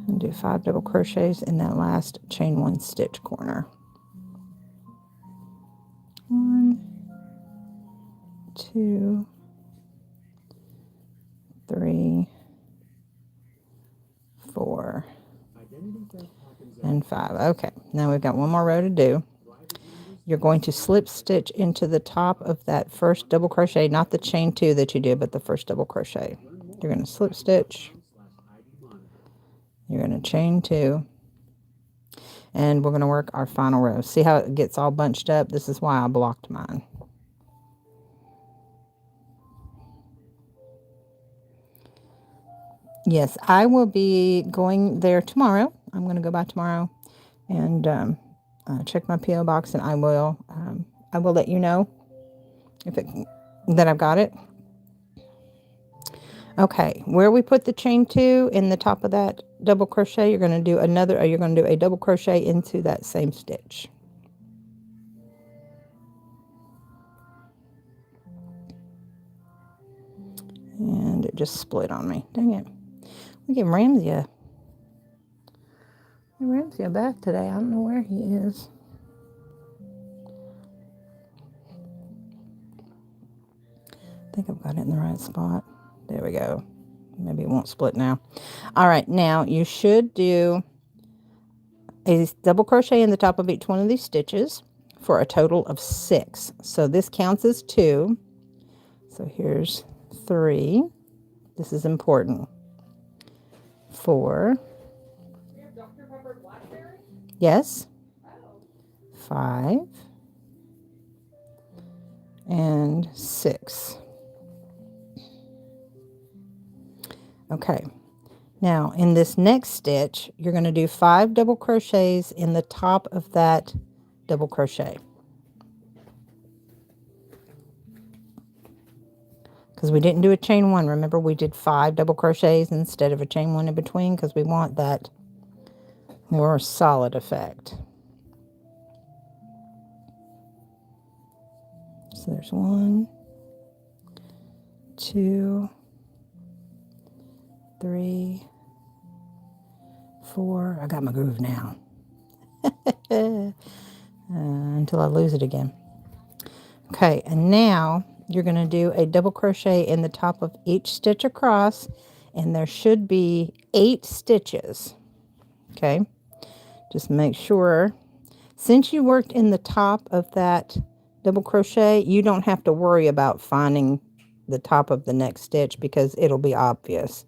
and do 5 double crochets in that last chain 1 stitch corner. 1, 2, 3, 4, and 5. Okay, now we've got 1 more row to do. You're going to slip stitch into the top of that first double crochet, not the chain 2 that you did, but the first double crochet. You're going to slip stitch. You're going to chain 2. And we're going to work our final row. See how it gets all bunched up? This is why I blocked mine. Yes, I will be going there tomorrow. I'm going to go by tomorrow and check my P.O. box, and I will let you know that I've got it. Okay, where we put the chain 2 in the top of that double crochet, you're going to do a double crochet into that same stitch. And it just split on me. Dang it. We give Ramsey Ramsey back today. I don't know where he is. I think I've got it in the right spot. There we go. Maybe it won't split now. All right, now you should do a double crochet in the top of each one of these stitches for a total of 6. So this counts as 2. So here's 3. This is important. 4. You have Dr. Pepper Blackberry? Yes. Oh. 5. And 6. Okay. Now in this next stitch, you're going to do 5 double crochets in the top of that double crochet. Because we didn't do a chain 1. Remember, we did 5 double crochets instead of a chain 1 in between because we want that more solid effect. So there's 1, 2, 3, 4. I got my groove now. Until I lose it again. Okay, and now you're going to do a double crochet in the top of each stitch across, and there should be 8 stitches. Okay, just make sure. Since you worked in the top of that double crochet, you don't have to worry about finding the top of the next stitch because it'll be obvious.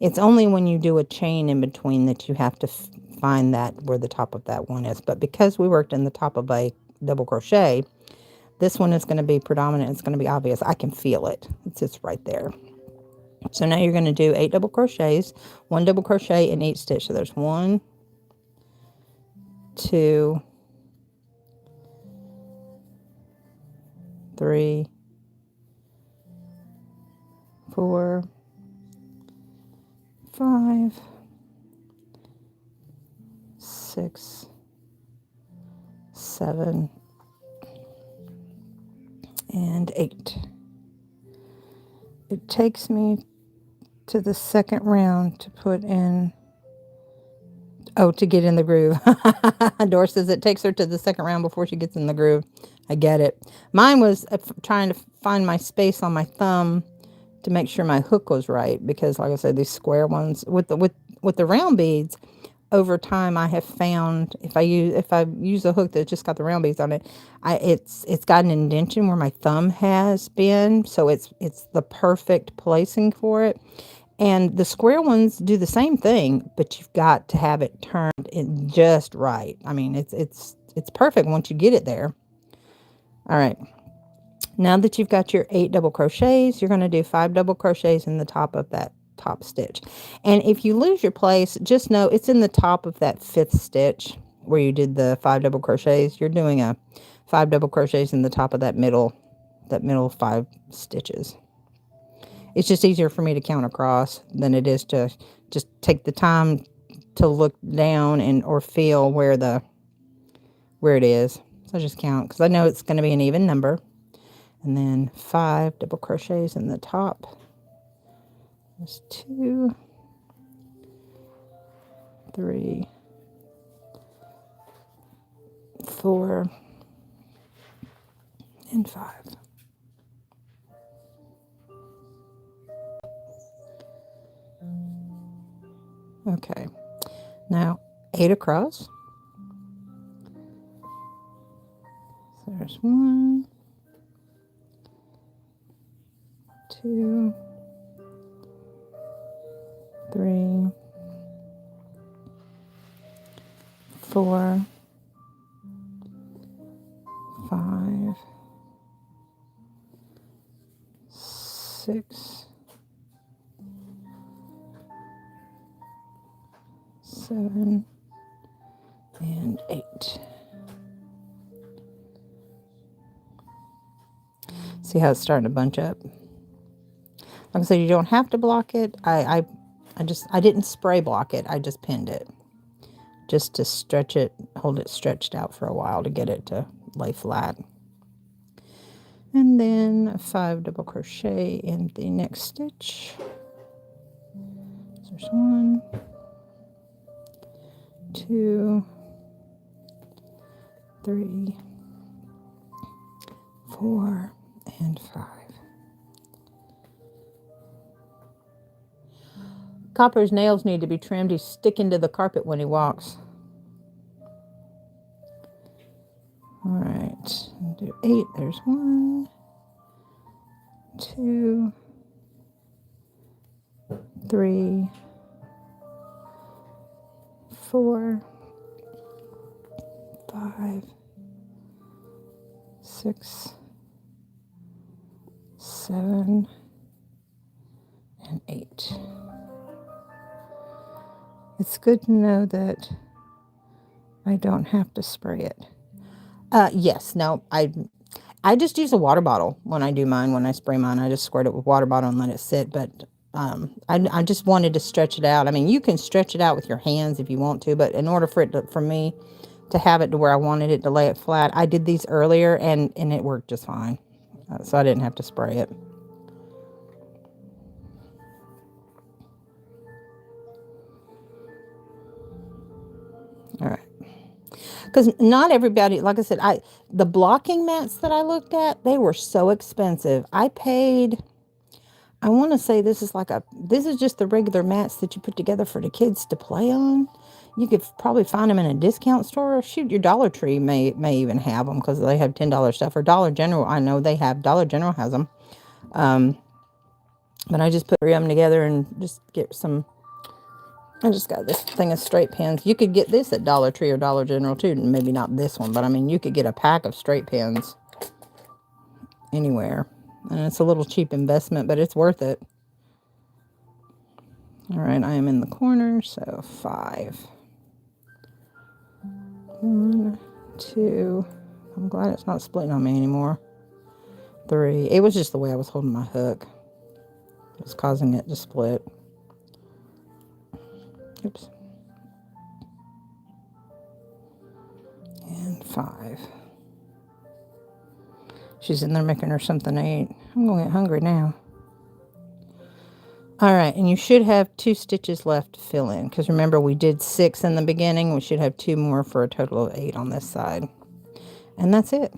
It's only when you do a chain in between that you have to find that where the top of that one is. But because we worked in the top of a double crochet, this one is going to be predominant. It's going to be obvious. I can feel it. It's just right there. So now you're going to do 8 double crochets, 1 double crochet in each stitch. So there's 1, 2, 3, 4, 5, 6, 7, and 8. It takes me to the second round to put in, to get in the groove. Dora says it takes her to the second round before she gets in the groove. I get it. Mine was trying to find my space on my thumb to make sure my hook was right, because like I said, these square ones with the round beads, over time I have found if I use a hook that just got the round beads on it, it's got an indentation where my thumb has been, so it's the perfect placing for it. And the square ones do the same thing, but you've got to have it turned in just right. I mean, it's perfect once you get it there. All right. Now that you've got your 8 double crochets, you're going to do 5 double crochets in the top of that top stitch. And if you lose your place, just know it's in the top of that 5th stitch where you did the 5 double crochets. You're doing a 5 double crochets in the top of that middle 5 stitches. It's just easier for me to count across than it is to just take the time to look down and or feel where it is. So I just count because I know it's going to be an even number. And then 5 double crochets in the top. There's 2, 3, 4, and 5. Okay, now 8 across. So there's 1, 2, 3, 4, 5, 6, 7, and 8. See how it's starting to bunch up? Like I said, you don't have to block it. I didn't spray block it. I just pinned it just to stretch it, hold it stretched out for a while to get it to lay flat. And then 5 double crochet in the next stitch. So there's 1, 2, 3, 4, and 5. Copper's nails need to be trimmed. He's sticking to the carpet when he walks. All right, do 8. There's 1, 2, 3, 4, 5, 6, 7, and 8. It's good to know that I don't have to spray it. Yes, no, I just use a water bottle when I do mine. When I spray mine, I just squirt it with water bottle and let it sit. But I just wanted to stretch it out. I mean, you can stretch it out with your hands if you want to, but in order for me to have it to where I wanted it to lay it flat, I did these earlier and it worked just fine. So I didn't have to spray it. All right. Because not everybody, like I said, the blocking mats that I looked at, they were so expensive. I paid, I want to say this is just the regular mats that you put together for the kids to play on. You could probably find them in a discount store. Or shoot, your Dollar Tree may even have them because they have $10 stuff. Or Dollar General, I know they have. Dollar General has them. But I just put 3 of them together and just get some. I just got this thing of straight pins. You could get this at Dollar Tree or Dollar General too. Maybe not this one, but I mean, you could get a pack of straight pins anywhere. And it's a little cheap investment, but it's worth it. All right, I am in the corner, so 5. 1, 2. I'm glad it's not splitting on me anymore. 3. It was just the way I was holding my hook. It was causing it to split. Oops. And 5. She's in there making her something to eat. I'm going to get hungry now. All right, and you should have 2 stitches left to fill in. Because remember, we did 6 in the beginning. We should have 2 more for a total of 8 on this side. And that's it.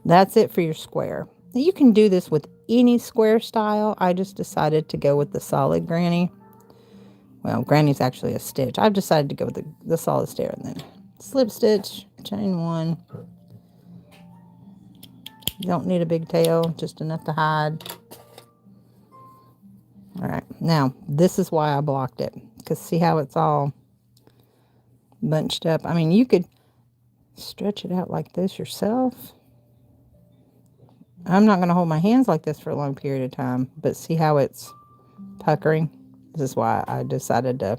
That's it for your square. You can do this with any square style. I just decided to go with the solid granny. Well, granny's actually a stitch. I've decided to go with the solid stair and then slip stitch, chain 1. You don't need a big tail, just enough to hide. All right, now this is why I blocked it, because see how it's all bunched up. I mean, you could stretch it out like this yourself. I'm not going to hold my hands like this for a long period of time, but see how it's puckering? This is why I decided to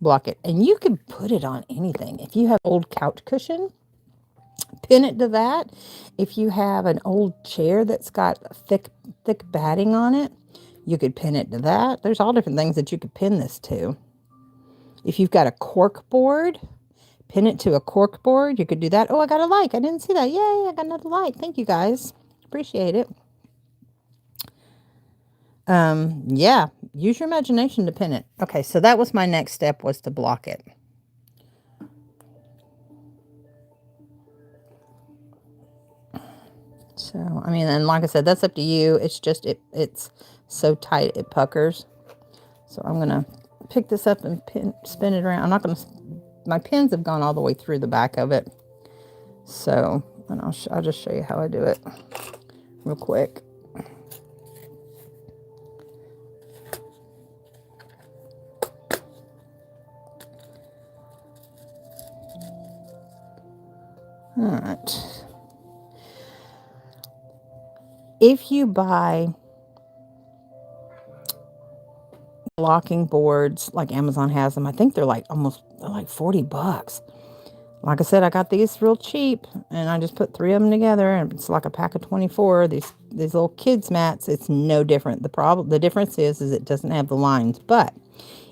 block it. And you can put it on anything. If you have an old couch cushion, pin it to that. If you have an old chair that's got thick batting on it, you could pin it to that. There's all different things that you could pin this to. If you've got a cork board, pin it to a cork board. You could do that. Oh, I got a like. I didn't see that. Yay, I got another like. Thank you, guys. Appreciate it. Yeah, use your imagination to pin it. Okay, so that was my next step, was to block it. So, I mean, and like I said, that's up to you. It's just, it's so tight, it puckers. So I'm going to pick this up and spin it around. I'm not going to, my pins have gone all the way through the back of it. So, and I'll just show you how I do it real quick. All right. If you buy blocking boards like Amazon has them, I think they're like they're like $40. Like I said, I got these real cheap, and I just put 3 of them together, and it's like a pack of 24. These little kids mats, it's no different. The difference is it doesn't have the lines. But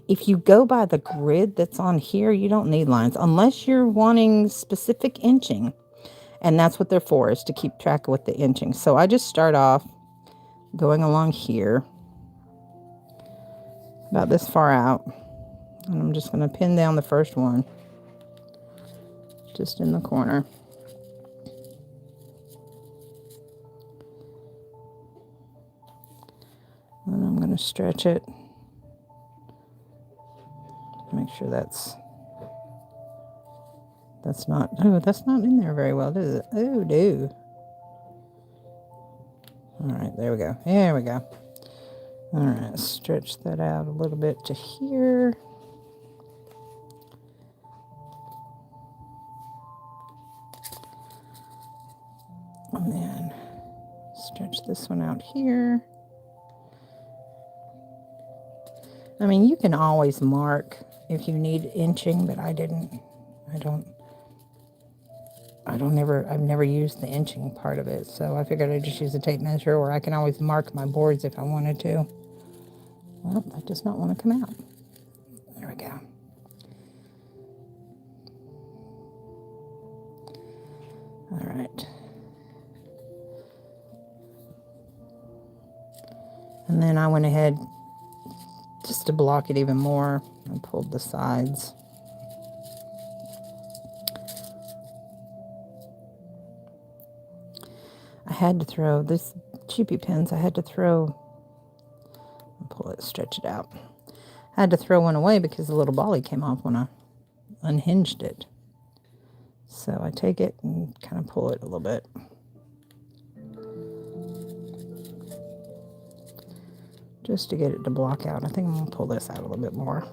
if you go by the grid that's on here, you don't need lines unless you're wanting specific inching. And that's what they're for, is to keep track of what the inching. So I just start off going along here. about this far out. And I'm just going to pin down the first one, just in the corner. And I'm going to stretch it. Make sure that's not, oh, that's not in there very well, is it? Oh, no. All right, there we go. There we go. All right, stretch that out a little bit to here. And then stretch this one out here. I mean, you can always mark if you need inching, but I've never used the inching part of it, so I figured I'd just use a tape measure, or I can always mark my boards if I wanted to. Well, that does not want to come out. There we go. All right. And then I went ahead, just to block it even more, and pulled the sides. I had to throw this cheapy pins. I had to throw, pull it, stretch it out. I had to throw one away because the little bally came off when I unhinged it. So I take it and kind of pull it a little bit. Just to get it to block out. I think I'm going to pull this out a little bit more.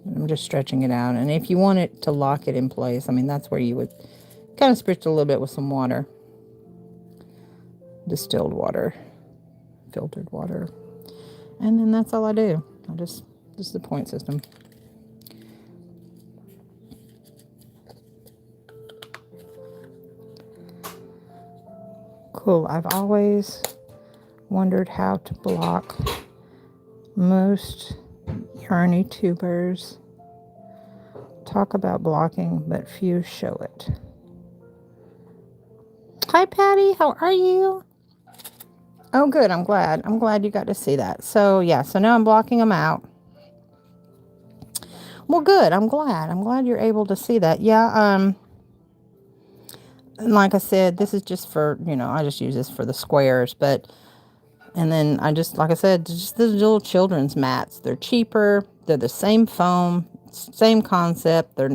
I'm just stretching it out. And if you want it to lock it in place, I mean, that's where you would kind of spritz it a little bit with some water. Distilled water. Filtered water. And then that's all I do. This is the point system. Cool. I've always wondered how to block most yarny tubers. Talk about blocking, but few show it. Hi, Patty. How are you? Oh, good. I'm glad. I'm glad you got to see that. So, yeah. So now I'm blocking them out. Well, good. I'm glad. I'm glad you're able to see that. Yeah. And like I said, this is just for, I just use this for the squares, but, and then I just, like I said, just the little children's mats. They're cheaper. They're the same foam, same concept. They're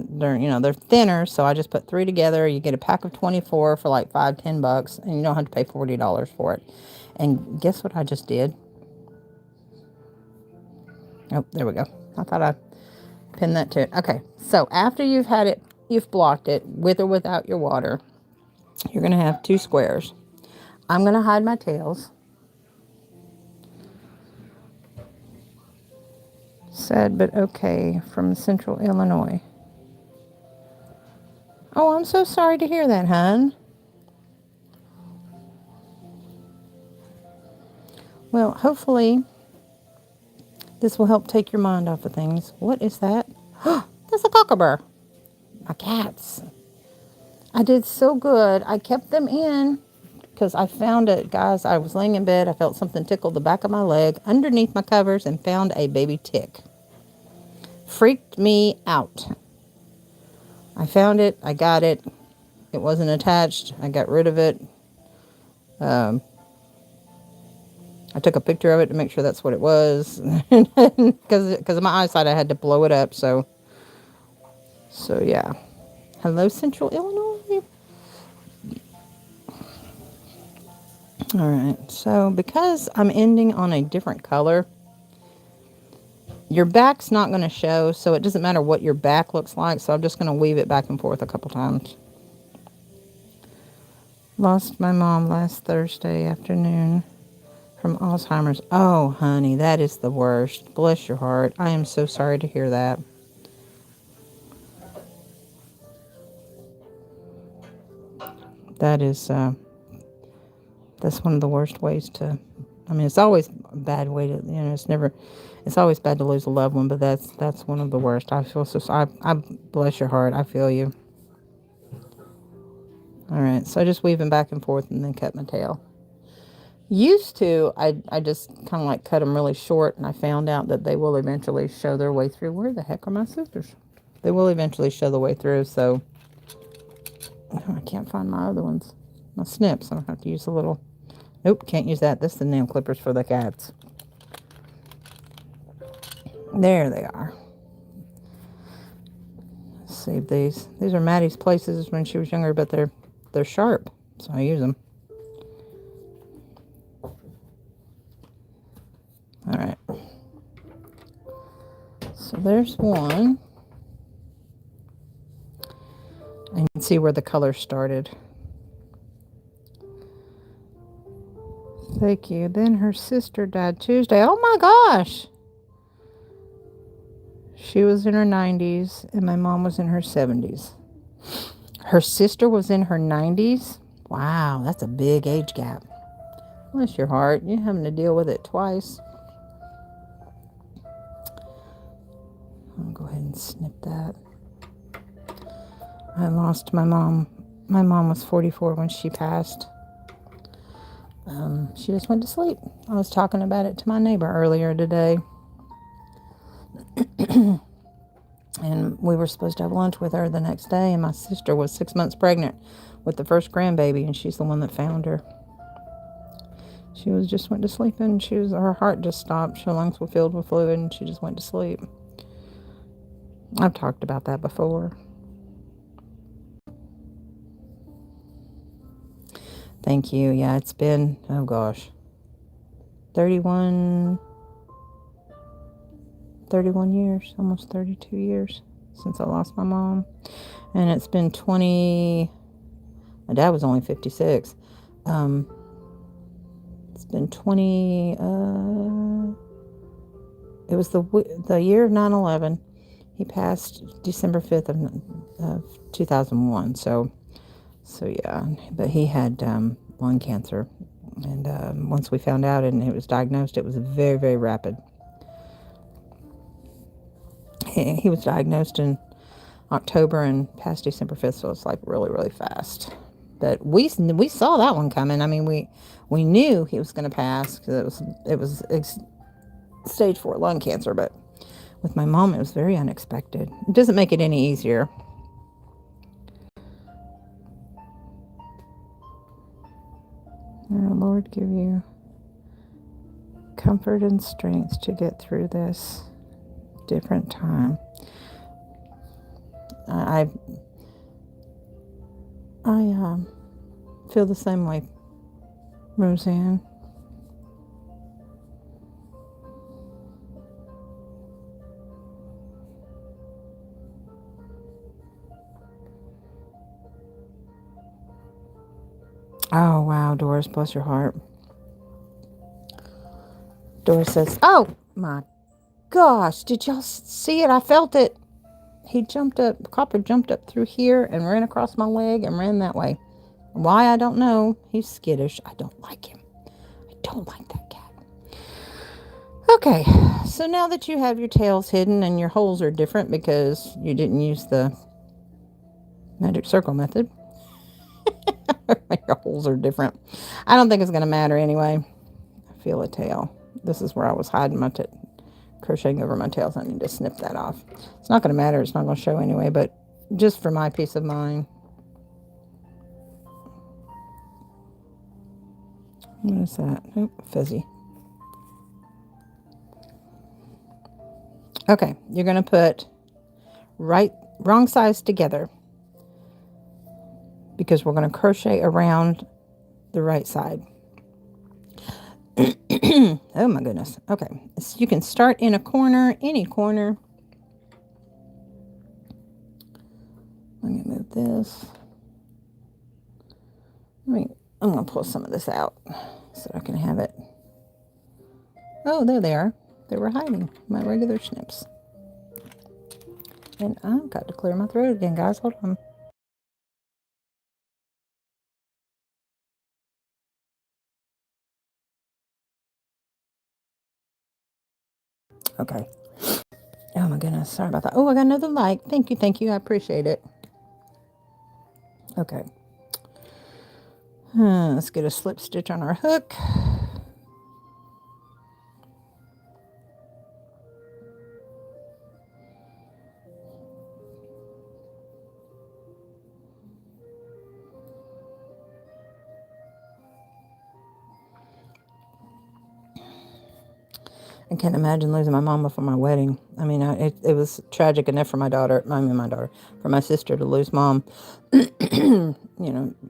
thinner. So I just put 3 together. You get a pack of 24 for like $5-10, and you don't have to pay $40 for it. And guess what I just did? Oh, there we go. I thought I pinned that to it. Okay. So after you've blocked it with or without your water, you're going to have 2 squares. I'm going to hide my tails. Sad but okay, from Central Illinois. Oh, I'm so sorry to hear that, hon. Well, hopefully this will help take your mind off of things. What is that? That's a cockabur. My cats. I did so good. I kept them in because I found it, guys. I was laying in bed. I felt something tickle the back of my leg underneath my covers and found a baby tick. Freaked me out. I found it. I got it. It wasn't attached. I got rid of it. I took a picture of it to make sure that's what it was. Because of my eyesight, I had to blow it up. So yeah. Hello, Central Illinois. All right, so because I'm ending on a different color, your back's not going to show, so it doesn't matter what your back looks like, so I'm just going to weave it back and forth a couple times. Lost my mom last Thursday afternoon from Alzheimer's. Oh, honey, that is the worst. Bless your heart. I am so sorry to hear that. That is, that's one of the worst ways to, I mean, it's always a bad way to, it's always bad to lose a loved one, but that's one of the worst. I feel so, I bless your heart. I feel you. All right, so I just weave them back and forth and then cut my tail. Used to, I just kind of like cut them really short, and I found out that they will eventually show their way through. Where the heck are my scissors? They will eventually show the way through, so oh, I can't find my other ones. My snips. I don't have to use a little. Nope, can't use that. This is the nail clippers for the cats. There they are. Save these. These are Maddie's places when she was younger, but they're sharp, so I use them. All right. So there's one. And you can see where the color started. Thank you. Then her sister died Tuesday. Oh my gosh. She was in her 90s and my mom was in her 70s. Her sister was in her 90s? Wow, that's a big age gap. Bless your heart. You're having to deal with it twice. I'll go ahead and snip that. I lost my mom. My mom was 44 when she passed. She just went to sleep. I was talking about it to my neighbor earlier today. And we were supposed to have lunch with her the next day, and my sister was 6 months pregnant with the first grandbaby, and she's the one that found her. She just went to sleep, and her heart just stopped. Her lungs were filled with fluid, and she just went to sleep. I've talked about that before. Thank you. Yeah, it's been, oh gosh, 31 years, almost 32 years since I lost my mom. And it's been 20, my dad was only 56. It's been 20, it was the year of 9/11. He passed December 5th of 2001. So yeah, but he had lung cancer. And once we found out and it was diagnosed, it was very, very rapid. He was diagnosed in October and passed December 5th, so it's like really, really fast. But we saw that one coming. I mean, we knew he was going to pass because it was stage 4 lung cancer. But with my mom, it was very unexpected. It doesn't make it any easier. Oh, Lord, give you comfort and strength to get through this different time. I feel the same way, Roseanne. Oh, wow, Doris, bless your heart. Doris says, oh, my gosh, did y'all see it? I felt it. He jumped up, Copper jumped up through here and ran across my leg and ran that way. Why, I don't know. He's skittish. I don't like him. I don't like that cat. Okay, so now that you have your tails hidden and your holes are different because you didn't use the magic circle method, your holes are different. I don't think it's going to matter anyway. I feel a tail. This is where I was hiding my crocheting over my tails. I need to snip that off. It's not going to matter. It's not going to show anyway, but just for my peace of mind. What is that? Oh, fuzzy. Okay, you're going to put wrong sides together because we're going to crochet around the right side. Oh my goodness. Okay, so you can start in a corner, any corner. Let me move this. I'm going to pull some of this out so I can have it. Oh, there they are. They were hiding, my regular snips. And I've got to clear my throat again, guys. Hold on. Okay. Oh my goodness. Sorry about that. Oh, I got another like. Thank you. I appreciate it. Okay. Let's get a slip stitch on our hook. I can't imagine losing my mama for my wedding. I mean, it was tragic enough for my daughter, for my sister to lose mom,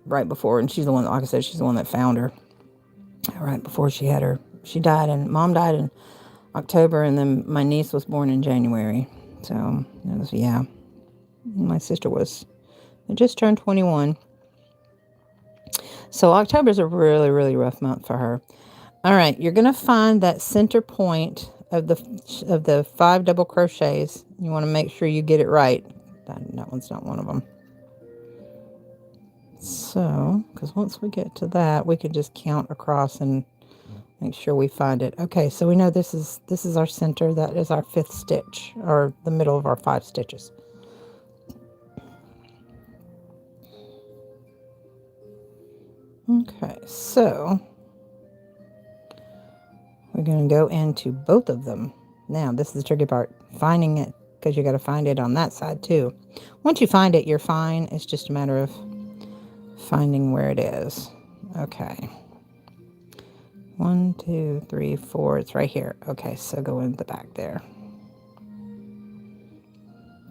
right before. And she's the one, like I said, she's the one that found her right before she died. And mom died in October, and then my niece was born in January. So, yeah. My sister just turned 21. So October's a really, really rough month for her. All right, you're going to find that center point of the 5 double crochets. You want to make sure you get it right. That one's not one of them. So, because once we get to that, we can just count across and make sure we find it. Okay, so we know this is our center. That is our 5th stitch, or the middle of our 5 stitches. Okay, so we're going to go into both of them. Now, this is the tricky part, finding it, because you got to find it on that side too. Once you find it, you're fine. It's just a matter of finding where it is. Okay. 1, 2, 3, 4. It's right here. Okay, so go in the back there.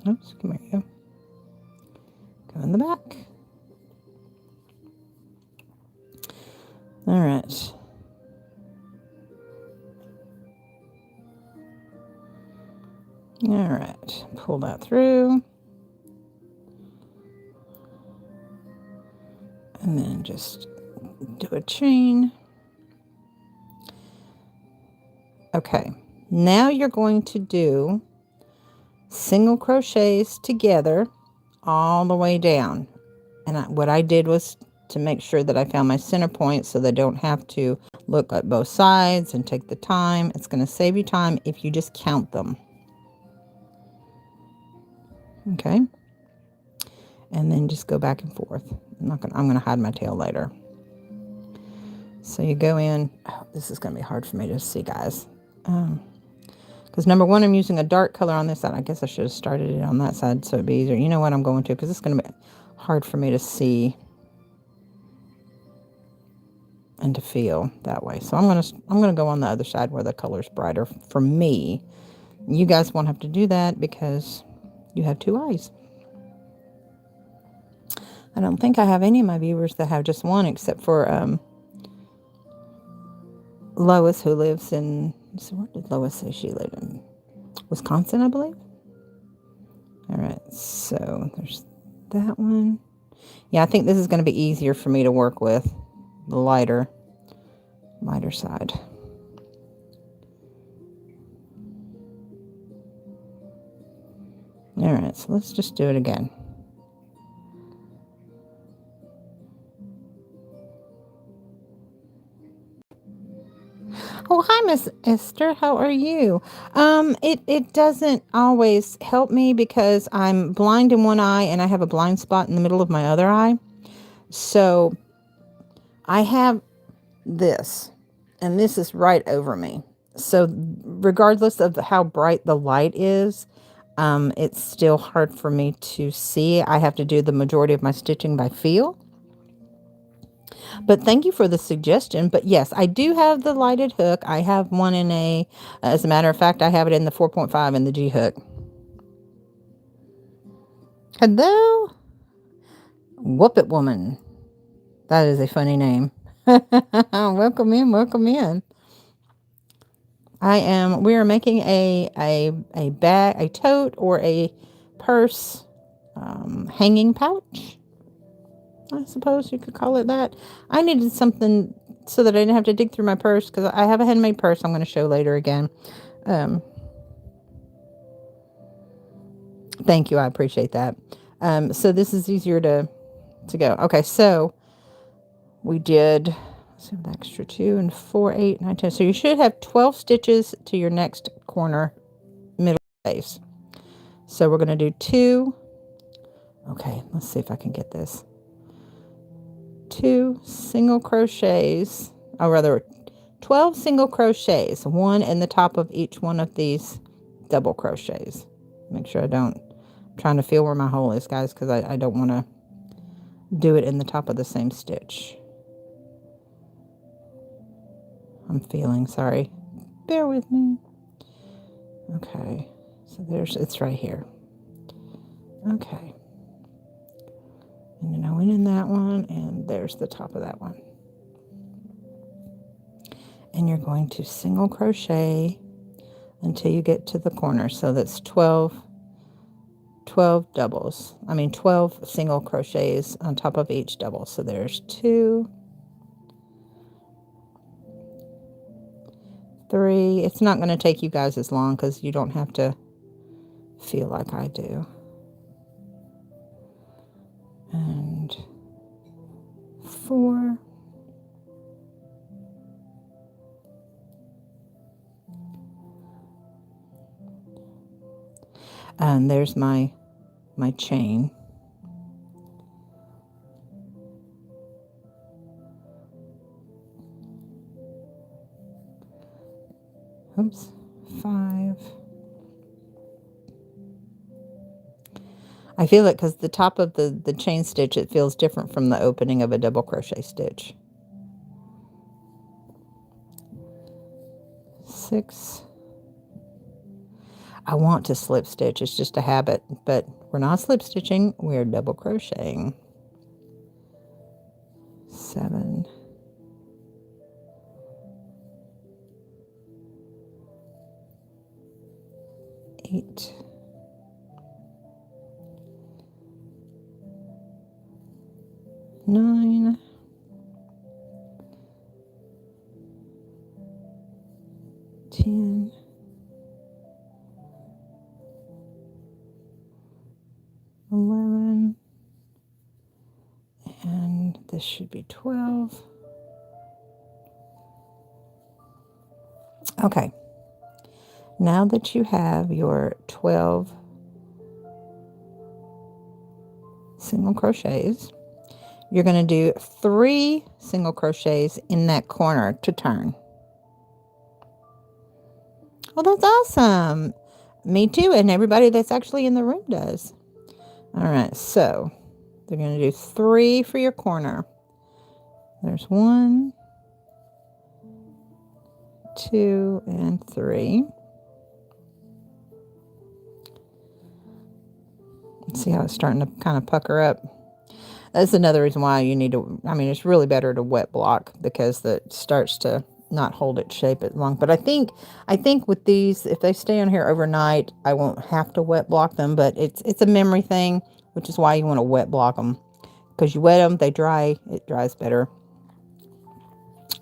Oops, come here you go. Go in the back. All right. All right, pull that through. And then just do a chain. Okay, now you're going to do single crochets together all the way down. And what I did was to make sure that I found my center point so they don't have to look at both sides and take the time. It's going to save you time if you just count them. Okay. And then just go back and forth. I'm going to hide my tail later. So you go in. Oh, this is going to be hard for me to see, guys. Because number one, I'm using a dark color on this side. I guess I should have started it on that side so it'd be easier. You know what I'm going to, because it's going to be hard for me to see and to feel that way. So I'm going to go on the other side where the color's brighter for me. You guys won't have to do that because you have 2 eyes. I don't think I have any of my viewers that have just one, except for Lois, who lives in, so where did Lois say she lived in? Wisconsin, I believe. All right, so there's that one. Yeah, I think this is going to be easier for me to work with, the lighter side. All right, so let's just do it again. Oh, hi, Miss Esther. How are you? It doesn't always help me because I'm blind in one eye and I have a blind spot in the middle of my other eye. So I have this, and this is right over me. So regardless of how bright the light is, it's still hard for me to see. I have to do the majority of my stitching by feel. But thank you for the suggestion. But yes, I do have the lighted hook. I have one as a matter of fact, I have it in the 4.5 in the G hook. Hello? Whoop It Woman. That is a funny name. Welcome in, welcome in. We are making a bag, a tote, or a purse, hanging pouch. I suppose you could call it that. I needed something so that I didn't have to dig through my purse, because I have a handmade purse I'm going to show later again. Thank you. I appreciate that. So this is easier to go. Okay, so we did the extra 2 and 4, 8, 9, 10. So you should have 12 stitches to your next corner middle space. So we're going to do 2. Okay, let's see if I can get this. 2 single crochets, or rather 12 single crochets, one in the top of each one of these double crochets. Make sure I'm trying to feel where my hole is, guys, because I don't want to do it in the top of the same stitch. I'm feeling, sorry. Bear with me. Okay, so it's right here. Okay. And then I went in that one, and there's the top of that one. And you're going to single crochet until you get to the corner. So that's 12 doubles. 12 single crochets on top of each double. So there's 2, 3. It's not going to take you guys as long because you don't have to feel like I do. And 4. And there's my chain. Oops, 5. I feel it because the top of the chain stitch, it feels different from the opening of a double crochet stitch. 6. I want to slip stitch, it's just a habit, but we're not slip stitching, we're double crocheting. 7. 8. 9. 10. 11. And this should be 12. Okay. Now that you have your 12 single crochets, you're going to do 3 single crochets in that corner to turn. Well, that's awesome. Me too, and everybody that's actually in the room does. All right, so they're going to do 3 for your corner. There's 1, 2, and 3. See how it's starting to kind of pucker up. That's another reason why you need to, it's really better to wet block because it starts to not hold its shape as long. But I think with these, if they stay on here overnight, I won't have to wet block them, but it's a memory thing, which is why you want to wet block them. Because you wet them, they dry, it dries better.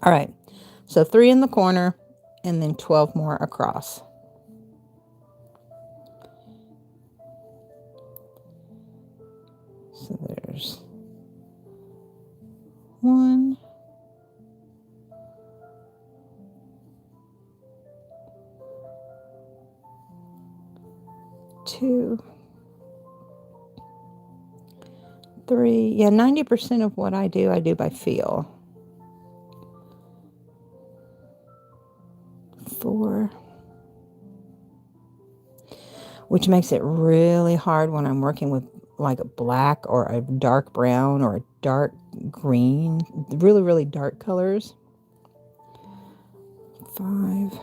All right, so 3 in the corner and then 12 more across. So there's 1, 2, 3. Yeah, 90% of what I do by feel. 4. Which makes it really hard when I'm working with like a black or a dark brown or a dark green, really, really dark colors. 5.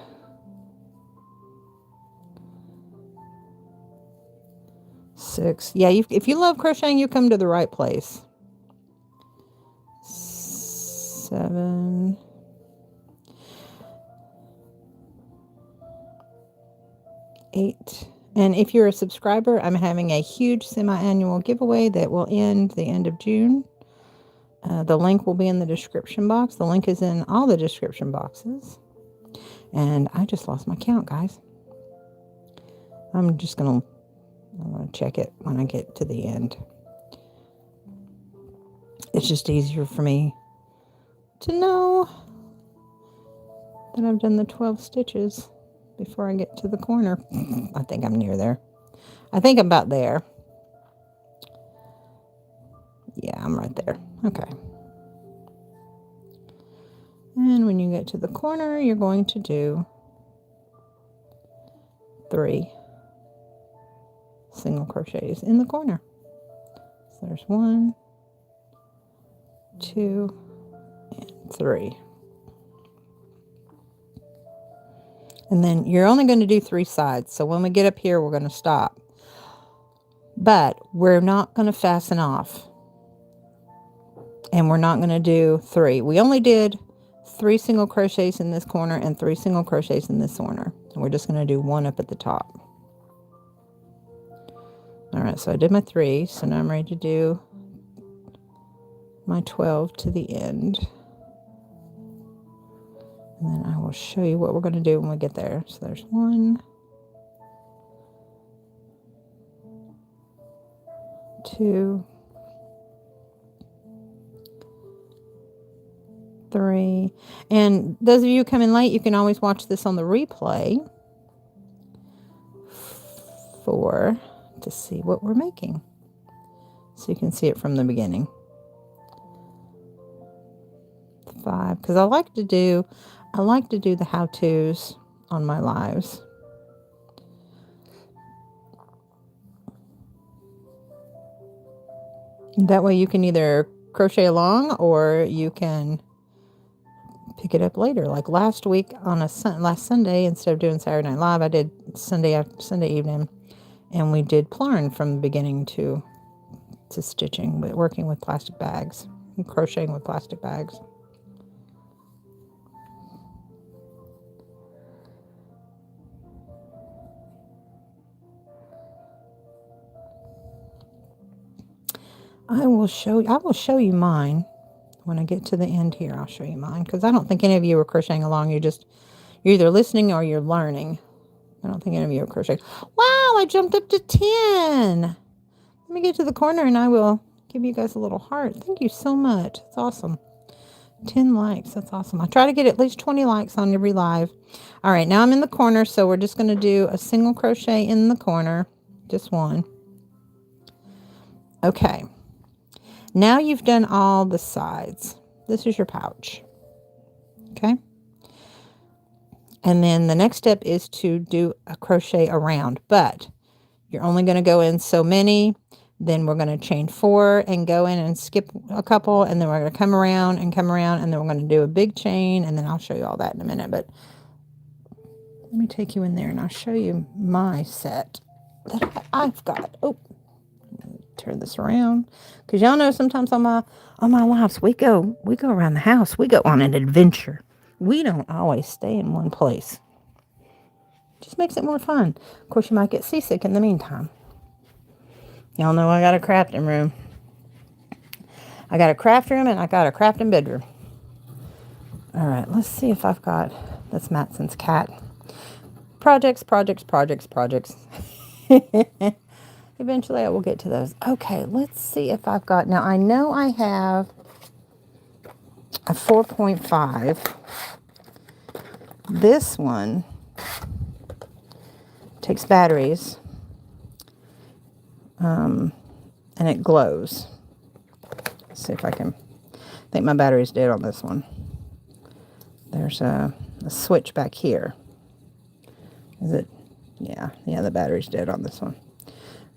6. Yeah, if you love crocheting, you come to the right place. 7. 8. And if you're a subscriber, I'm having a huge semi-annual giveaway that will end the end of June. The link will be in the description box. The link is in all the description boxes. And I just lost my count, guys. I'm going to check it when I get to the end. It's just easier for me to know that I've done the 12 stitches before I get to the corner. I think I'm near there. I think I'm about there. Yeah, I'm right there. Okay. And when you get to the corner, you're going to do 3 single crochets in the corner. So there's 1, 2, and 3. And then you're only going to do 3 sides. So when we get up here, we're going to stop. But we're not going to fasten off. And we're not going to do 3. We only did 3 single crochets in this corner and 3 single crochets in this corner. And we're just going to do 1 up at the top. All right, so I did my 3. So now I'm ready to do my 12 to the end. And then I will show you what we're going to do when we get there. So there's 1, 2, 3. And those of you coming late, you can always watch this on the replay to see what we're making. So you can see it from the beginning. 5, because I like to do the how-tos on my lives. That way you can either crochet along or you can pick it up later. Like last week on last Sunday, instead of doing Saturday Night Live, I did Sunday evening, and we did Plarn from the beginning to stitching, but working with plastic bags and crocheting with plastic bags. I will show you mine when I get to the end here. I'll show you mine, because I don't think any of you are crocheting along. You're either listening or you're learning. I don't think any of you are crocheting. Wow, I jumped up to 10. Let me get to the corner and I will give you guys a little heart. Thank you so much. It's awesome. 10 likes. That's awesome. I try to get at least 20 likes on every live. All right, now I'm in the corner, so we're just going to do a single crochet in the corner. Just 1. Okay. Now you've done all the sides. This is your pouch. Okay. And then the next step is to do a crochet around, but you're only going to go in so many. Then we're going to chain 4 and go in and skip a couple, and then we're going to come around, and then we're going to do a big chain, and then I'll show you all that in a minute. But let me take you in there and I'll show you my set that I've got. Oh, turn this around, because y'all know sometimes on my lives we go around the house. We go on an adventure. We don't always stay in one place. Just makes it more fun. Of course, you might get seasick in the meantime. Y'all know I got a crafting room. I got a craft room and I got a crafting bedroom. All right, let's see if I've got, that's Matson's cat. Projects. Eventually I will get to those. Okay, let's see if I've got, now I know I have a 4.5. This one takes batteries, and it glows. Let's see if I think my battery's dead on this one. There's a switch back here. Is it? Yeah, the battery's dead on this one.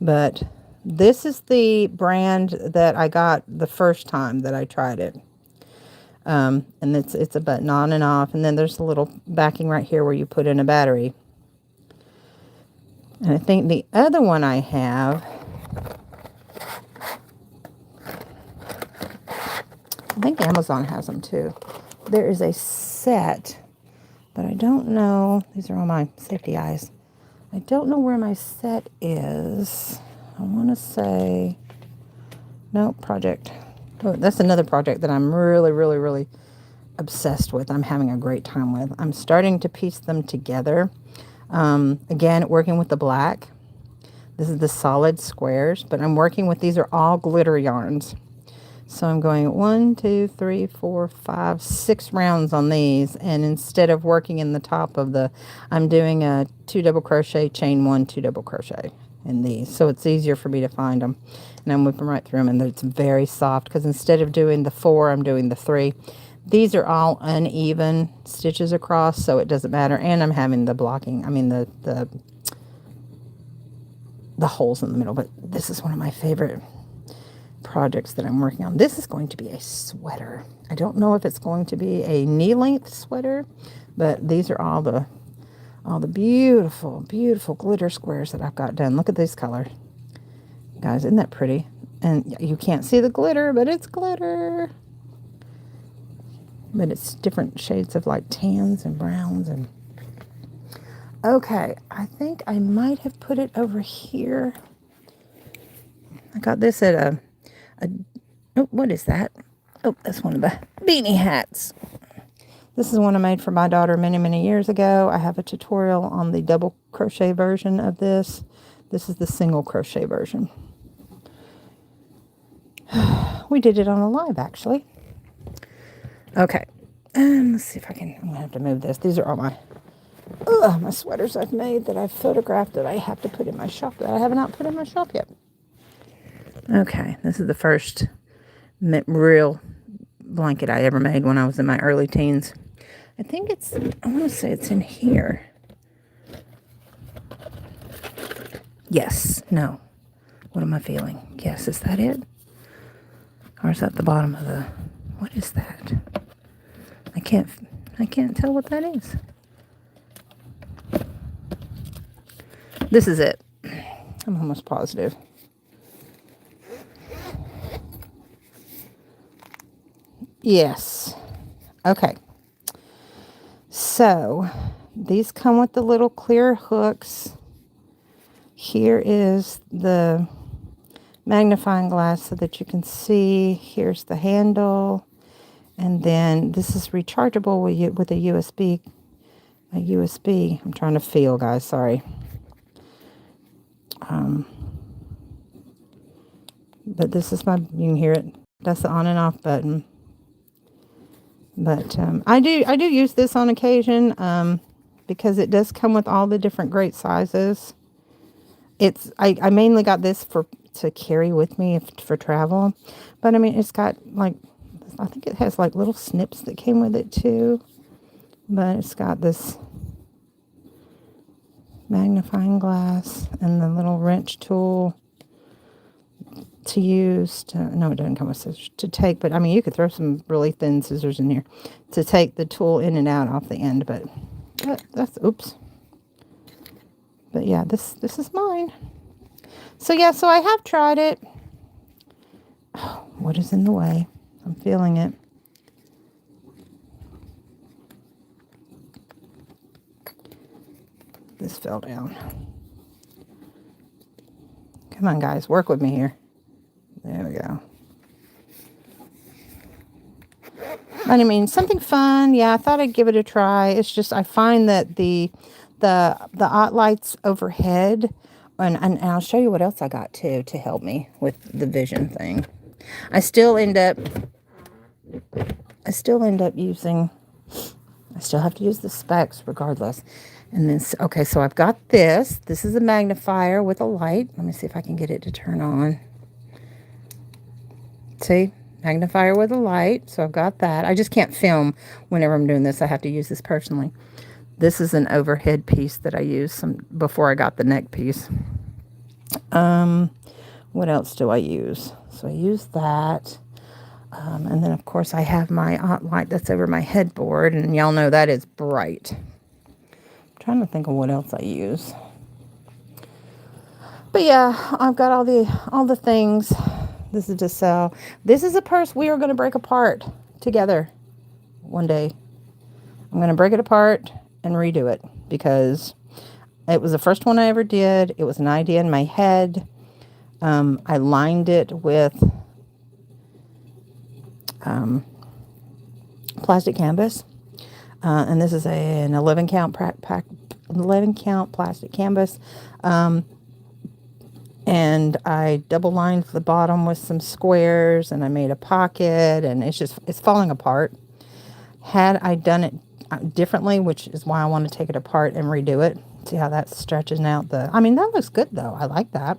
But this is the brand that I got the first time that I tried it. And it's a button on and off. And then there's a little backing right here where you put in a battery. And I think the other one I have, I think Amazon has them too. There is a set, but I don't know. These are all my safety eyes. I don't know where my set is. I want to say, no, project. Oh, that's another project that I'm really obsessed with. I'm having a great time with. I'm starting to piece them together. Again, working with the black. This is the solid squares, but I'm working with, these are all glitter yarns. So I'm going 1, 2, 3, 4, 5, 6 rounds on these, and instead of working in the top of I'm doing a 2 double crochet, chain 1, 2 double crochet in these, so it's easier for me to find them. And I'm whipping right through them, and it's very soft, because instead of doing the 4, I'm doing the 3. These are all uneven stitches across, so it doesn't matter. And I'm having the blocking, I mean the holes in the middle. But this is one of my favorite projects that I'm working on. This is going to be a sweater. I don't know if it's going to be a knee-length sweater, but these are all the beautiful, beautiful glitter squares that I've got done. Look at this color. Guys, isn't that pretty? And you can't see the glitter, but it's glitter. But it's different shades of like tans and browns. And okay, I think I might have put it over here. I got this at oh, what is that? Oh, that's one of the beanie hats. This is one I made for my daughter many, many years ago. I have a tutorial on the double crochet version of this. This is the single crochet version. We did it on a live, actually. Okay. Let's see if I can, I'm going to have to move this. These are all my sweaters I've made that I've photographed that I have to put in my shop that I have not put in my shop yet. Okay. This is the first real blanket I ever made when I was in my early teens. I think it's, I want to say it's in here. Yes. No. What am I feeling? Yes. Is that it? Or is that the bottom of the, what is that? I can't tell what that is. This is it. I'm almost positive. Yes. Okay. So these come with the little clear hooks. Here is the magnifying glass so that you can see. Here's the handle. And then this is rechargeable with a USB. I'm trying to feel, guys. Sorry. But this is my, you can hear it. That's the on and off button. But I do use this on occasion because it does come with all the different great sizes. I mainly got this to carry with me for travel. But I mean, it's got like, I think it has like little snips that came with it too. But it's got this magnifying glass and the little wrench tool to use no, it doesn't come with scissors to take, but I mean, you could throw some really thin scissors in here to take the tool in and out off the end, but that's, oops. But yeah, this is mine. So yeah, so I have tried it. Oh, what is in the way? I'm feeling it. This fell down. Come on, guys, work with me here. There we go. I mean, something fun. Yeah, I thought I'd give it a try. It's just I find that the ot lights overhead, and I'll show you what else I got too to help me with the vision thing. I still end up using. I still have to use the specs regardless. And then, okay, so I've got this. This is a magnifier with a light. Let me see if I can get it to turn on. See? Magnifier with a light. So I've got that. I just can't film whenever I'm doing this. I have to use this personally. This is an overhead piece that I used before I got the neck piece. What else do I use? So I use that. And then, of course, I have my light that's over my headboard. And y'all know that is bright. I'm trying to think of what else I use. But yeah, I've got all the things. This is to sell. This is a purse we are going to break apart together one day. I'm going to break it apart and redo it because it was the first one I ever did. It was an idea in my head. I lined it with plastic canvas. And this is an 11 count plastic canvas. And I double lined the bottom with some squares, and I made a pocket, and it's falling apart. Had I done it differently, which is why I want to take it apart and redo it. See how that's stretching out I mean, that looks good though. I like that.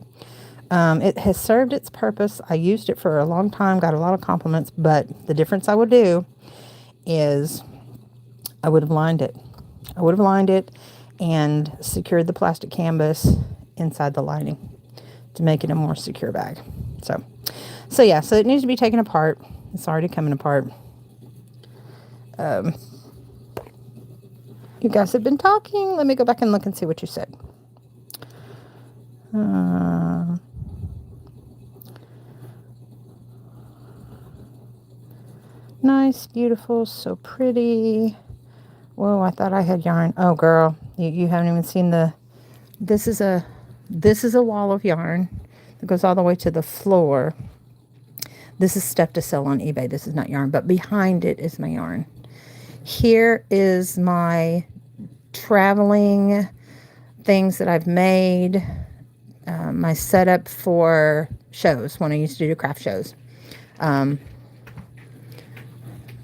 It has served its purpose. I used it for a long time, got a lot of compliments, but the difference I would do is I would have lined it. I would have lined it and secured the plastic canvas inside the lining to make it a more secure bag. So yeah, so it needs to be taken apart. It's already coming apart. You guys have been talking. Let me go back and look and see what you said. Nice, beautiful, so pretty. Whoa, I thought I had yarn. Oh, girl, you haven't even seen the... This is a wall of yarn that goes all the way to the floor. This is stuff to sell on eBay. This is not yarn, but behind it is my yarn. Here is my traveling things that I've made, my setup for shows when I used to do craft shows.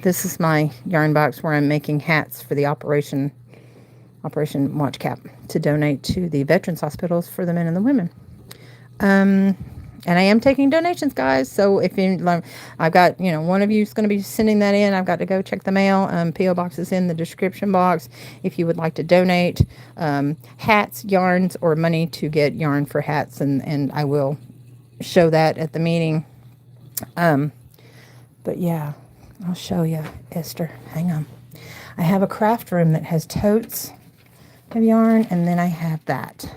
This is my yarn box where I'm making hats for the Operation Watch Cap to donate to the veterans hospitals for the men and the women. And I am taking donations, guys. So if you, I've got, one of you is going to be sending that in. I've got to go check the mail. P.O. box is in the description box. If you would like to donate hats, yarns, or money to get yarn for hats, and I will show that at the meeting. But yeah, I'll show you, Esther. Hang on. I have a craft room that has totes of yarn, and then I have that.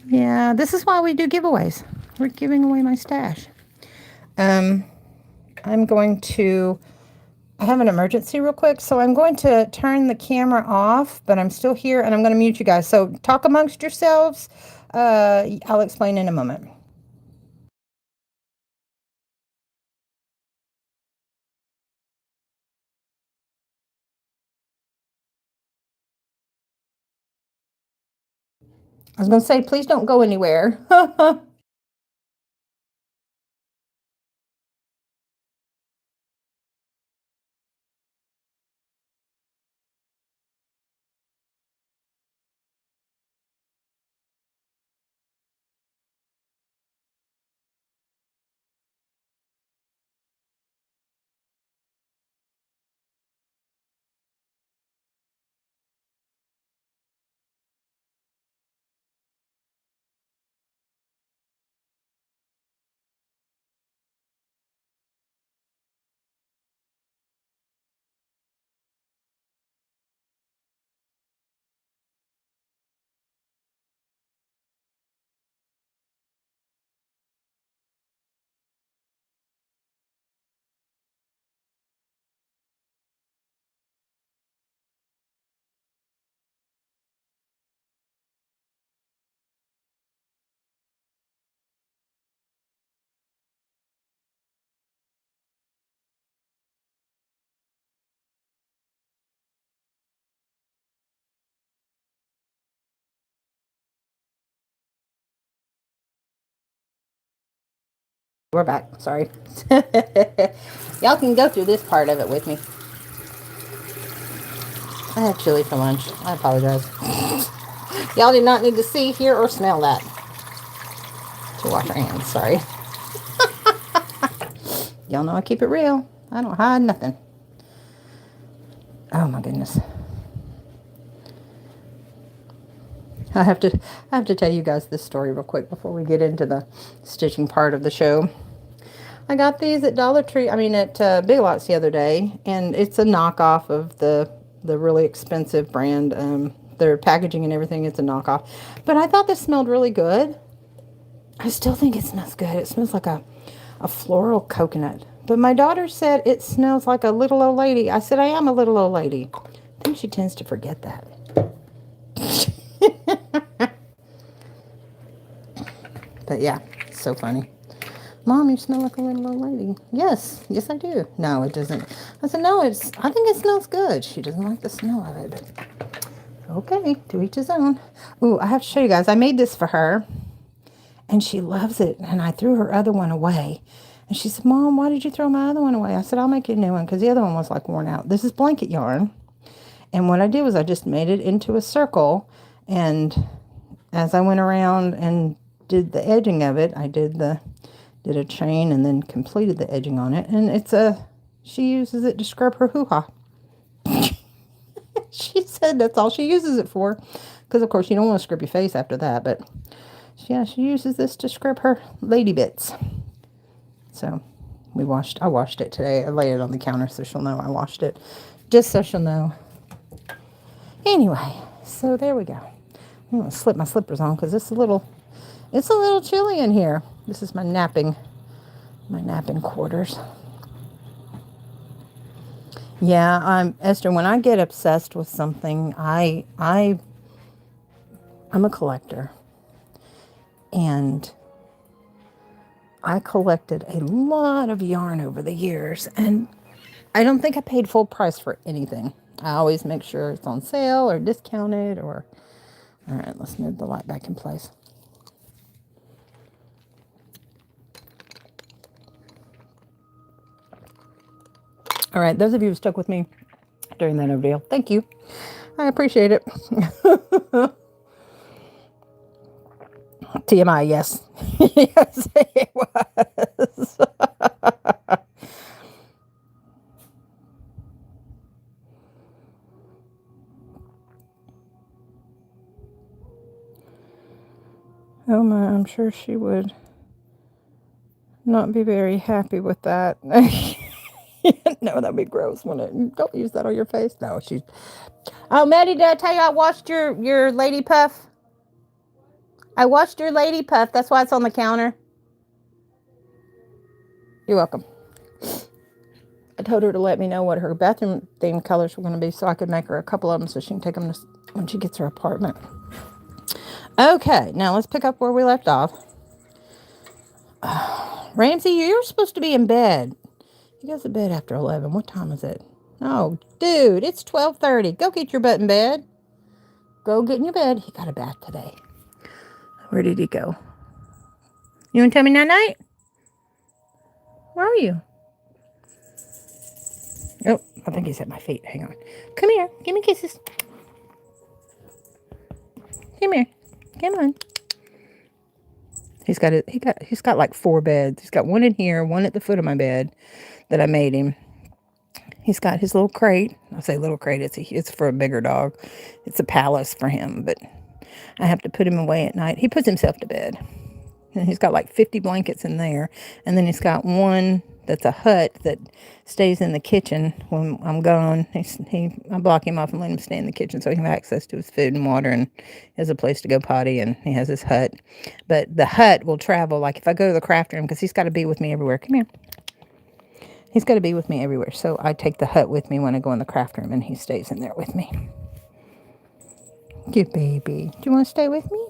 Yeah, this is why we do giveaways. We're giving away my stash. I have an emergency real quick, so I'm going to turn the camera off, but I'm still here, and I'm going to mute you guys. So talk amongst yourselves. I'll explain in a moment. I was going to say, please don't go anywhere. We're back. Sorry. Y'all can go through this part of it with me. I had chili for lunch. I apologize. Y'all did not need to see, hear, or smell that. To wash our hands. Sorry. Y'all know I keep it real. I don't hide nothing. Oh my goodness. I have to tell you guys this story real quick before we get into the stitching part of the show. I got these at at Big Lots the other day, and it's a knockoff of the really expensive brand. Their packaging and everything, it's a knockoff. But I thought this smelled really good. I still think it smells good. It smells like a floral coconut. But my daughter said it smells like a little old lady. I said, I am a little old lady. I think she tends to forget that. But yeah, so funny. Mom, you smell like a little old lady. Yes, I do. No, it doesn't. I said, no, I think it smells good. She doesn't like the smell of it. But okay, to each his own. Ooh, I have to show you guys. I made this for her, and she loves it. And I threw her other one away. And she said, Mom, why did you throw my other one away? I said, I'll make you a new one, because the other one was like worn out. This is blanket yarn. And what I did was I just made it into a circle. And as I went around and did the edging of it, I did a chain and then completed the edging on it. And it's a She uses it to scrub her hoo-ha. She said that's all she uses it for. Because, of course, you don't want to scrub your face after that. But, yeah, she uses this to scrub her lady bits. So, I washed it today. I laid it on the counter so she'll know I washed it. Just so she'll know. Anyway, so there we go. I'm going to slip my slippers on because it's a little chilly in here. This is my napping quarters. Yeah, Esther, when I get obsessed with something, I'm a collector. And I collected a lot of yarn over the years, and I don't think I paid full price for anything. I always make sure it's on sale or discounted or... All right, let's move the light back in place. All right, those of you who stuck with me during that ordeal, thank you. I appreciate it. TMI, yes. Yes, it was. Oh my, I'm sure she would not be very happy with that. No, that'd be gross, wouldn't it? Don't use that on your face. No, she's... Oh, Maddie, did I tell you I washed your lady puff? I washed your lady puff. That's why it's on the counter. You're welcome. I told her to let me know what her bathroom theme colors were going to be so I could make her a couple of them so she can take them when she gets her apartment. Okay, now let's pick up where we left off. Ramsey, you're supposed to be in bed. He goes to bed after 11. What time is it? Oh, dude, it's 12:30. Go get your butt in bed. Go get in your bed. He got a bath today. Where did he go? You want to tell me night-night? Where are you? Oh, I think he's at my feet. Hang on. Come here. Give me kisses. Come here. Come on. He's got like 4 beds. He's got one in here, one at the foot of my bed that I made him. He's got his little crate. I say little crate. It's for a bigger dog. It's a palace for him, but I have to put him away at night. He puts himself to bed. And he's got like 50 blankets in there. And then he's got one that's a hut that stays in the kitchen when I'm gone. I block him off and let him stay in the kitchen so he can have access to his food and water and has a place to go potty, and he has his hut. But the hut will travel, like if I go to the craft room, because he's got to be with me everywhere. Come here. He's got to be with me everywhere. So I take the hut with me when I go in the craft room, and he stays in there with me. Good baby. Do you want to stay with me?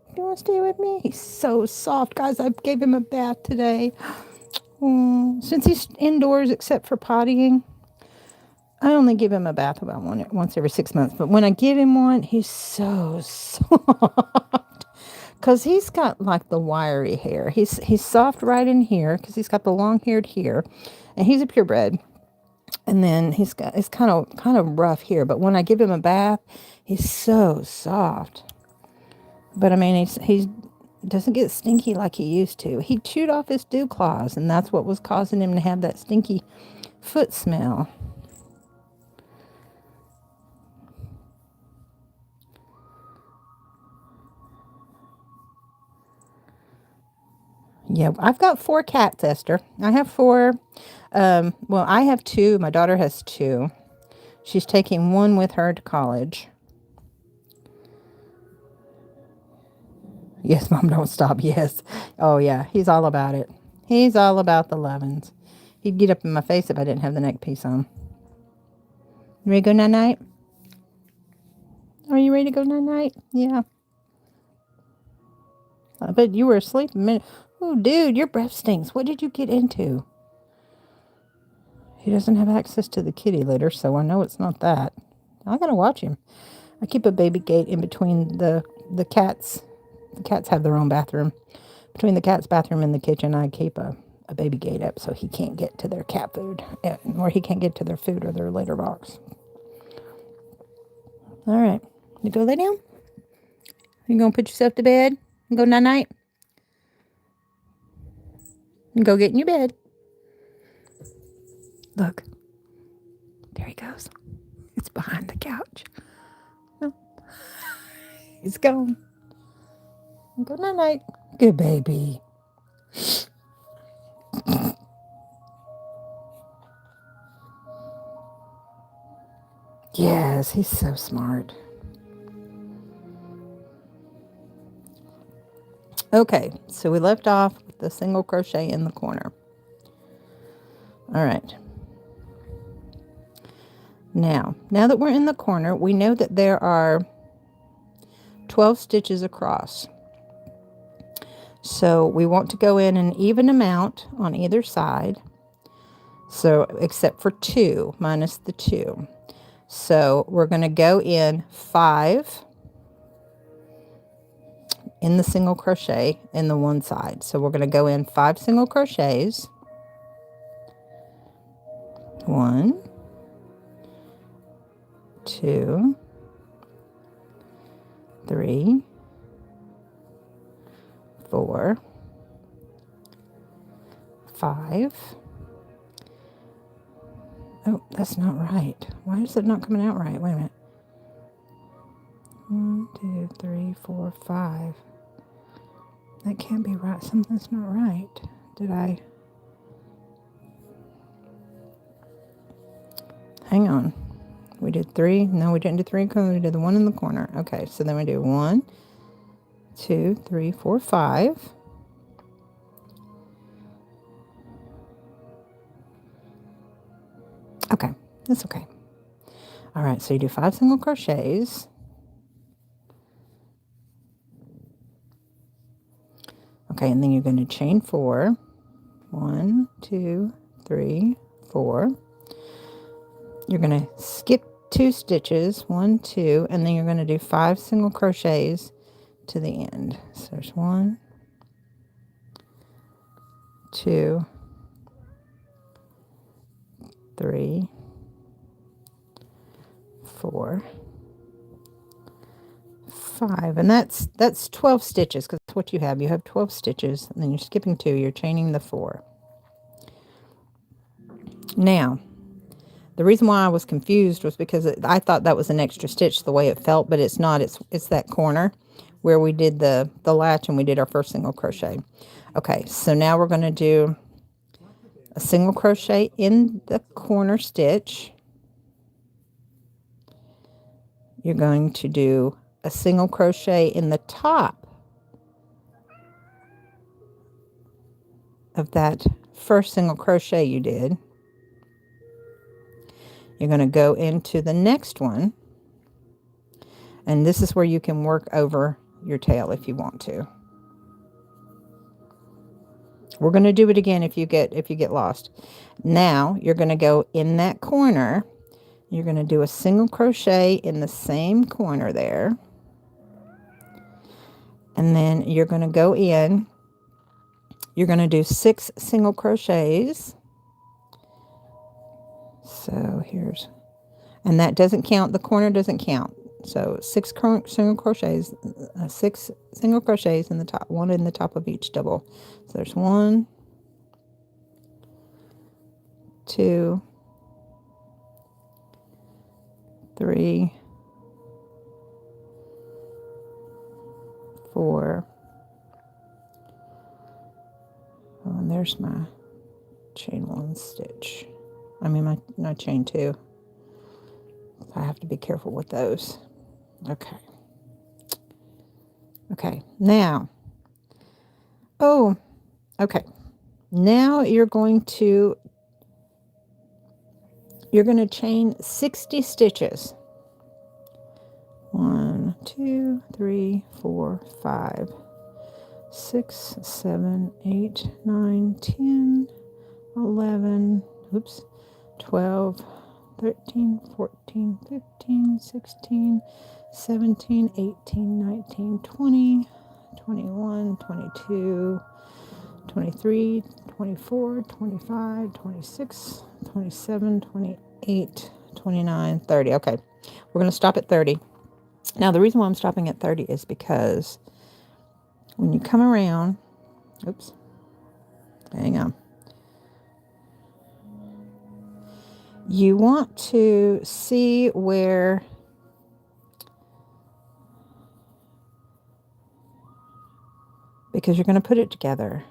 Do you want to stay with me? He's so soft, guys. I gave him a bath today. Since he's indoors except for pottying, I only give him a bath about once every 6 months. But when I give him one, he's so soft. Because he's got like the wiry hair. He's soft right in here because he's got the long-haired here. And he's a purebred. And then it's kind of rough here. But when I give him a bath, he's so soft. But I mean, he doesn't get stinky like he used to. He chewed off his dew claws, and that's what was causing him to have that stinky foot smell. Yeah, I've got 4 cats, Esther. I have 4. Well, I have 2. My daughter has 2. She's taking one with her to college. Yes, Mom, don't stop. Yes. Oh, yeah. He's all about it. He's all about the lovin's. He'd get up in my face if I didn't have the neck piece on. You ready to go night-night? Are you ready to go night-night? Yeah. I bet you were asleep a minute. Oh, dude, your breath stinks. What did you get into? He doesn't have access to the kitty litter, so I know it's not that. I gotta watch him. I keep a baby gate in between the cats. The cats have their own bathroom. Between the cat's bathroom and the kitchen, I keep a baby gate up so he can't get to their cat food, or he can't get to their food or their litter box. All right. You go lay down? You gonna put yourself to bed and go night-night? And go get in your bed. Look, there he goes. It's behind the couch. Oh, he's gone. Good night. Good baby. Yes, he's so smart. Okay, so we left off with the single crochet in the corner. All right. Now that we're in the corner, we know that there are 12 stitches across. So we want to go in an even amount on either side. So except for 2 minus the 2. So we're going to go in 5 in the single crochet in the one side. So we're going to go in 5 single crochets. 1, 2, 3, 4, 5. Oh, that's not right. Why is it not coming out right? Wait a minute. 1, 2, 3, 4, 5. That can't be right. Something's not right. Did I? Hang on. We did 3. No, we didn't do 3 because we did the one in the corner. Okay, so then we do 1, 2, 3, 4, 5. Okay, that's okay. All right, so you do 5 single crochets. Okay, and then you're going to chain 4. 1, 2, 3, 4. You're going to skip 2 stitches, 1, 2, and then you're going to do 5 single crochets to the end. So there's 1, 2, 3, 4, 5, and that's 12 stitches because that's what you have. You have 12 stitches, and then you're skipping 2. You're chaining the 4. Now, the reason why I was confused was because I thought that was an extra stitch the way it felt, but it's not. It's that corner where we did the latch and we did our first single crochet. Okay, so now we're going to do a single crochet in the corner stitch. You're going to do a single crochet in the top of that first single crochet you did. You're going to go into the next one, and this is where you can work over your tail if you want to. We're going to do it again if you get lost. Now you're going to go in that corner. You're going to do a single crochet in the same corner there, and then you're going to go in. You're going to do 6 single crochets. So here's, and that doesn't count, the corner doesn't count. So 6 single crochets, 6 single crochets in the top, 1 in the top of each double. So there's 1, 2, 3, 4. Oh, and there's my chain 1 stitch. I mean my chain 2. I have to be careful with those. Okay. Okay, now. Oh, okay. Now you're going to chain 60 stitches. 1, 2, 3, 4, 5, 6, 7, 8, 9, 10, 11, 12, 13, 14, 15, 16, 17, 18, 19, 20, 21, 22, 23, 24, 25, 26, 27, 28, 29, 30. Okay, we're going to stop at 30. Now, the reason why I'm stopping at 30 is because when you come around, hang on. You want to see where because you're going to put it together.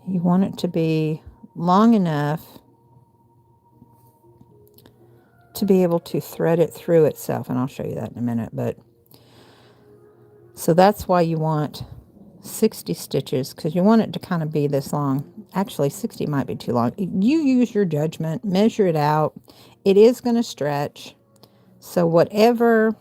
You want it to be long enough to be able to thread it through itself, and I'll show you that in a minute. But so that's why you want 60 stitches, because you want it to kind of be this long. Actually, 60 might be too long. You use your judgment, measure it out. It is going to stretch. So whatever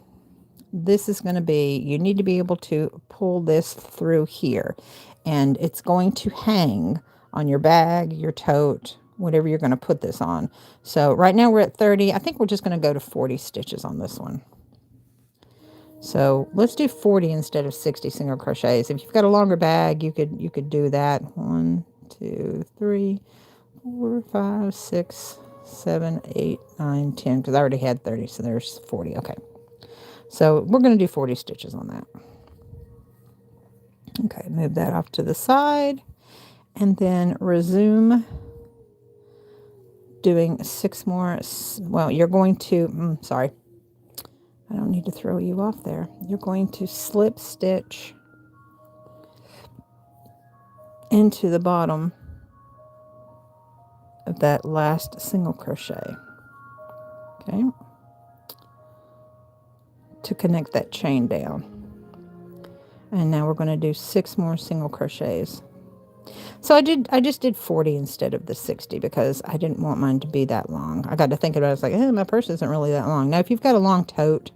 this is going to be, you need to be able to pull this through here. And it's going to hang on your bag, your tote, whatever you're going to put this on. So right now we're at 30. I think we're just going to go to 40 stitches on this one. So let's do 40 instead of 60 single crochets. If you've got a longer bag, you could do that. 1, 2, 3, 4, 5, 6, 7, 8, 9, 10. Because I already had 30, so there's 40. Okay. So we're going to do 40 stitches on that. Okay, move that off to the side. And then resume doing 6 more. Well, you're going to, sorry. I don't need to throw you off there. You're going to slip stitch into the bottom of that last single crochet. Okay. To connect that chain down. And now we're going to do 6 more single crochets. So I just did 40 instead of the 60 because I didn't want mine to be that long. I got to think about it. I was like, my purse isn't really that long. Now, if you've got a long tote,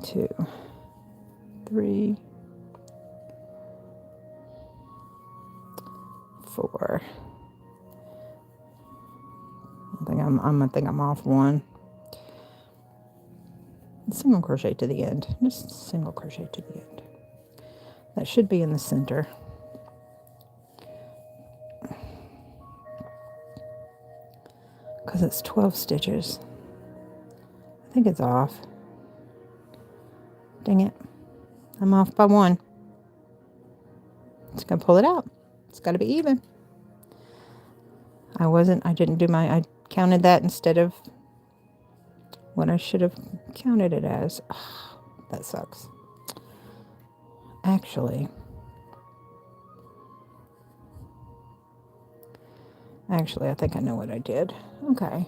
2, 3, 4. I think I'm off 1. Single crochet to the end. Just single crochet to the end. That should be in the center. Because it's 12 stitches. I think it's off. Dang it. I'm off by 1. It's going to pull it out. It's got to be even. I counted that instead of what I should have counted it as. Oh, that sucks. Actually, I think I know what I did. Okay.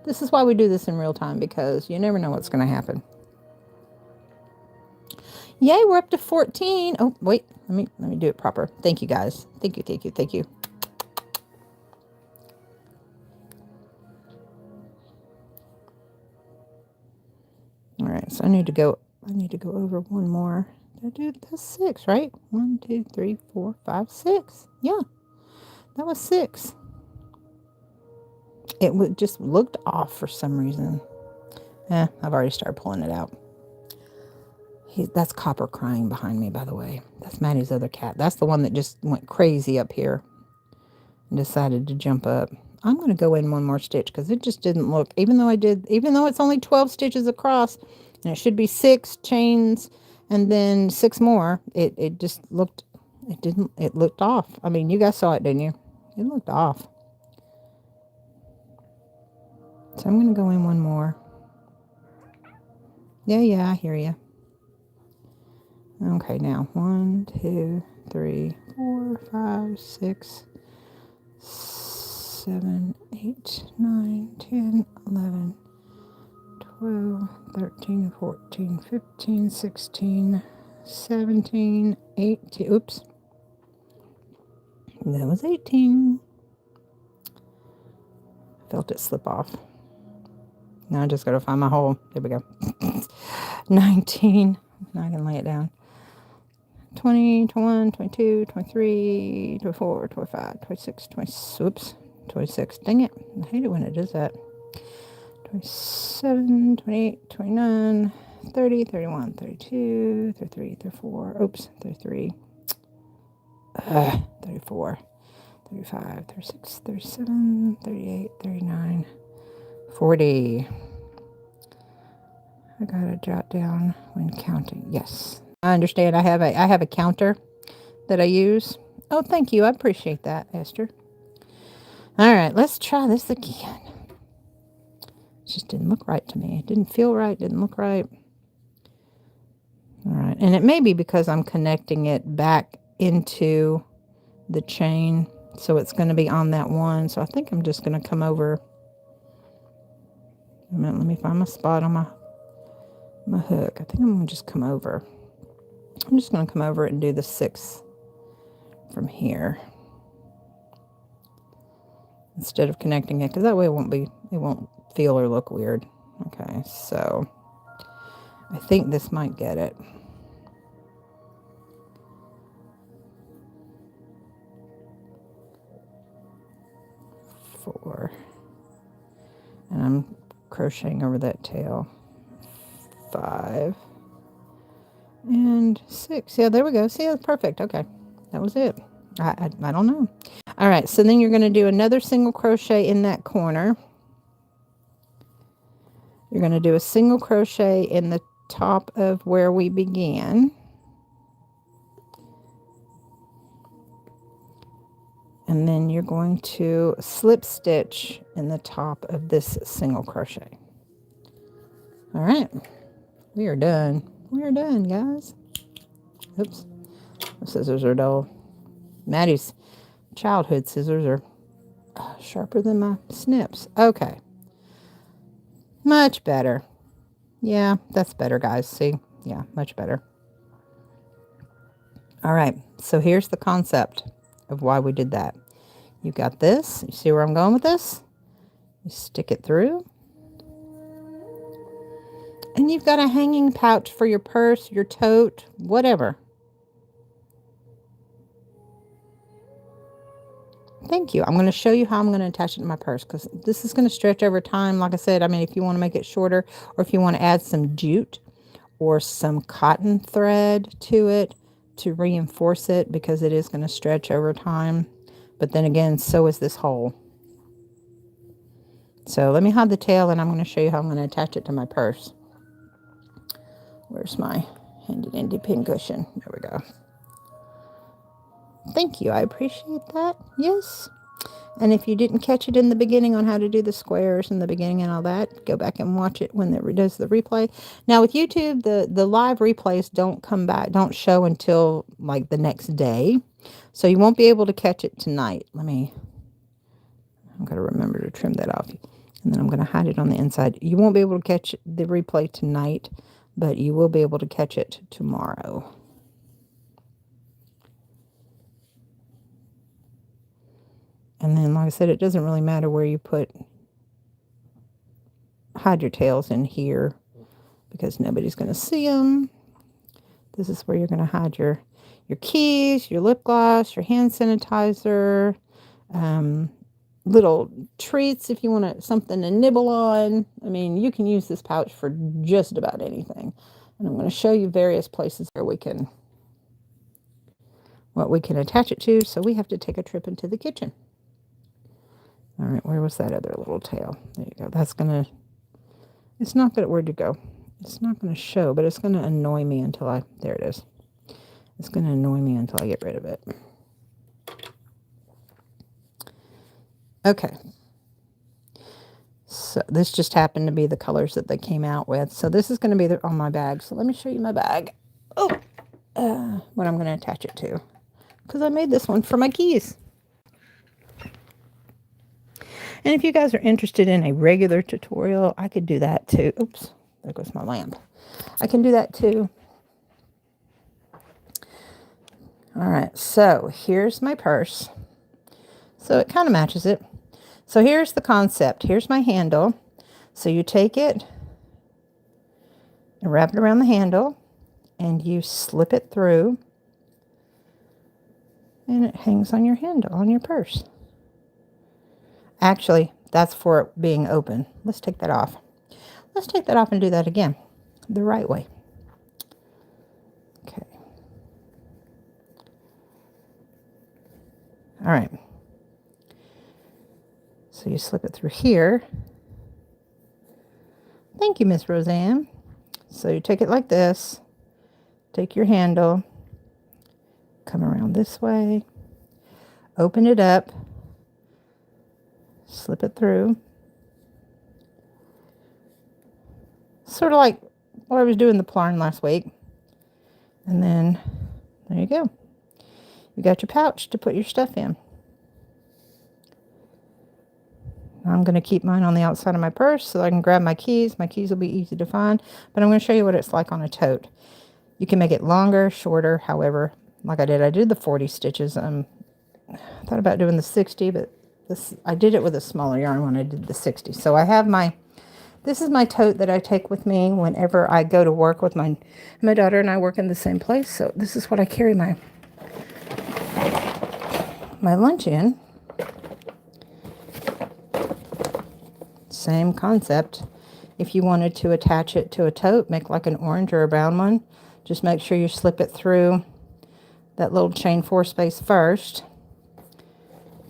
This is why we do this in real time, because you never know what's going to happen. Yay, we're up to 14. Oh, wait. Let me do it proper. Thank you, guys. Thank you, thank you, thank you. All right, so I need to go over 1 more. That's 6, right? 1, 2, 3, 4, 5, 6. Yeah, that was 6. It just looked off for some reason. I've already started pulling it out. That's Copper crying behind me, by the way. That's Maddie's other cat. That's the one that just went crazy up here and decided to jump up. I'm going to go in 1 more stitch because it just didn't look, even though it's only 12 stitches across and it should be 6 chains and then 6 more, it just looked, it looked off. I mean, you guys saw it, didn't you? It looked off. So I'm going to go in 1 more. Yeah, I hear you. Okay, now 1, 2, 3, 4, 5, 6, 7, 8, 9, 10, 11, 12, 13, 14, 15, 16, 17, 18. Oops. That was 18. Felt it slip off. Now I just got to find my hole. There we go. 19. Now I can lay it down. 20, 21, 22, 23, 24, 25, 26, 26. Dang it. I hate it when it does that. 27, 28, 29, 30, 31, 32, 33, 34. Oops, 33. 34, 35, 36, 37, 38, 39, 40. I gotta jot down when counting. Yes. I understand. I have a counter that I use. Oh, thank you. I appreciate that, Esther. All right, let's try this again. It just didn't look right to me. It didn't feel right, didn't look right. All right, and it may be because I'm connecting it back into the chain, so it's going to be on that one. So I think I'm just going to come over. A minute, let me find my spot on my hook. I think I'm going to just come over. I'm just going to come over and do the 6 from here instead of connecting it, because that way it won't feel or look weird. Okay, so I think this might get it. Four, and I'm crocheting over that tail. 5 and 6. Yeah, there we go. See, that's perfect. Okay, that was it. I don't know. All right, so then you're going to do another single crochet in that corner. You're going to do a single crochet in the top of where we began. And then you're going to slip stitch in the top of this single crochet. All right, we are done. We are done, guys. Oops, the scissors are dull. Maddie's childhood scissors are sharper than my snips. Okay, much better. Yeah, that's better, guys. See? Yeah, much better. All right, so here's the concept of why we did that. You got this. You see where I'm going with this? You stick it through. And you've got a hanging pouch for your purse, your tote, whatever. Thank you. I'm going to show you how I'm going to attach it to my purse, because this is going to stretch over time. Like I said, I mean, if you want to make it shorter, or if you want to add some jute or some cotton thread to it to reinforce it, because it is going to stretch over time. But then again, so is this hole. So let me hide the tail, and I'm going to show you how I'm going to attach it to my purse. Where's my handy dandy pin cushion? There we go. Thank you. I appreciate that. Yes. And if you didn't catch it in the beginning on how to do the squares in the beginning and all that, go back and watch it when it does the replay. Now with YouTube, the live replays don't come back, don't show until like the next day. So you won't be able to catch it tonight. I'm going to remember to trim that off. And then I'm going to hide it on the inside. You won't be able to catch the replay tonight, but you will be able to catch it tomorrow. And then, like I said, it doesn't really matter where you hide your tails in here, because nobody's going to see them. This is where you're going to hide your keys, your lip gloss, your hand sanitizer, little treats if you want something to nibble on. I mean, you can use this pouch for just about anything. And I'm going to show you various places where what we can attach it to. So we have to take a trip into the kitchen. All right, where was that other little tail? There you go. That's going to, it's not going to, where'd you go? It's not going to show, but it's going to annoy me until there it is. It's going to annoy me until I get rid of it. Okay. So this just happened to be the colors that they came out with. So this is going to be on my bag. So let me show you my bag. Oh, what I'm going to attach it to. Because I made this one for my keys. And if you guys are interested in a regular tutorial, I could do that too. Oops, there goes my lamp. I can do that too. All right, so here's my purse. So it kind of matches it. So here's the concept. Here's my handle. So you take it and wrap it around the handle, and you slip it through, and it hangs on your handle, on your purse. Actually, that's for it being open. Let's take that off. Let's take that off and do that again, the right way. Okay. All right. So you slip it through here. Thank you, Miss Roseanne. So you take it like this. Take your handle. Come around this way. Open it up. slip it through. Sort of like what I was doing the plarn last week. And then there you go. You got your pouch to put your stuff in. I'm going to keep mine on the outside of my purse so I can grab my keys. My keys will be easy to find, but I'm going to show you what it's like on a tote. You can make it longer, shorter, however, like I did the 40 stitches. I thought about doing the 60, but I did it with a smaller yarn when I did the 60. So I have this is my tote that I take with me whenever I go to work with my daughter, and I work in the same place. So this is what I carry my lunch in. Same concept. If you wanted to attach it to a tote, make like an orange or a brown one, just make sure you slip it through that little chain 4 space first.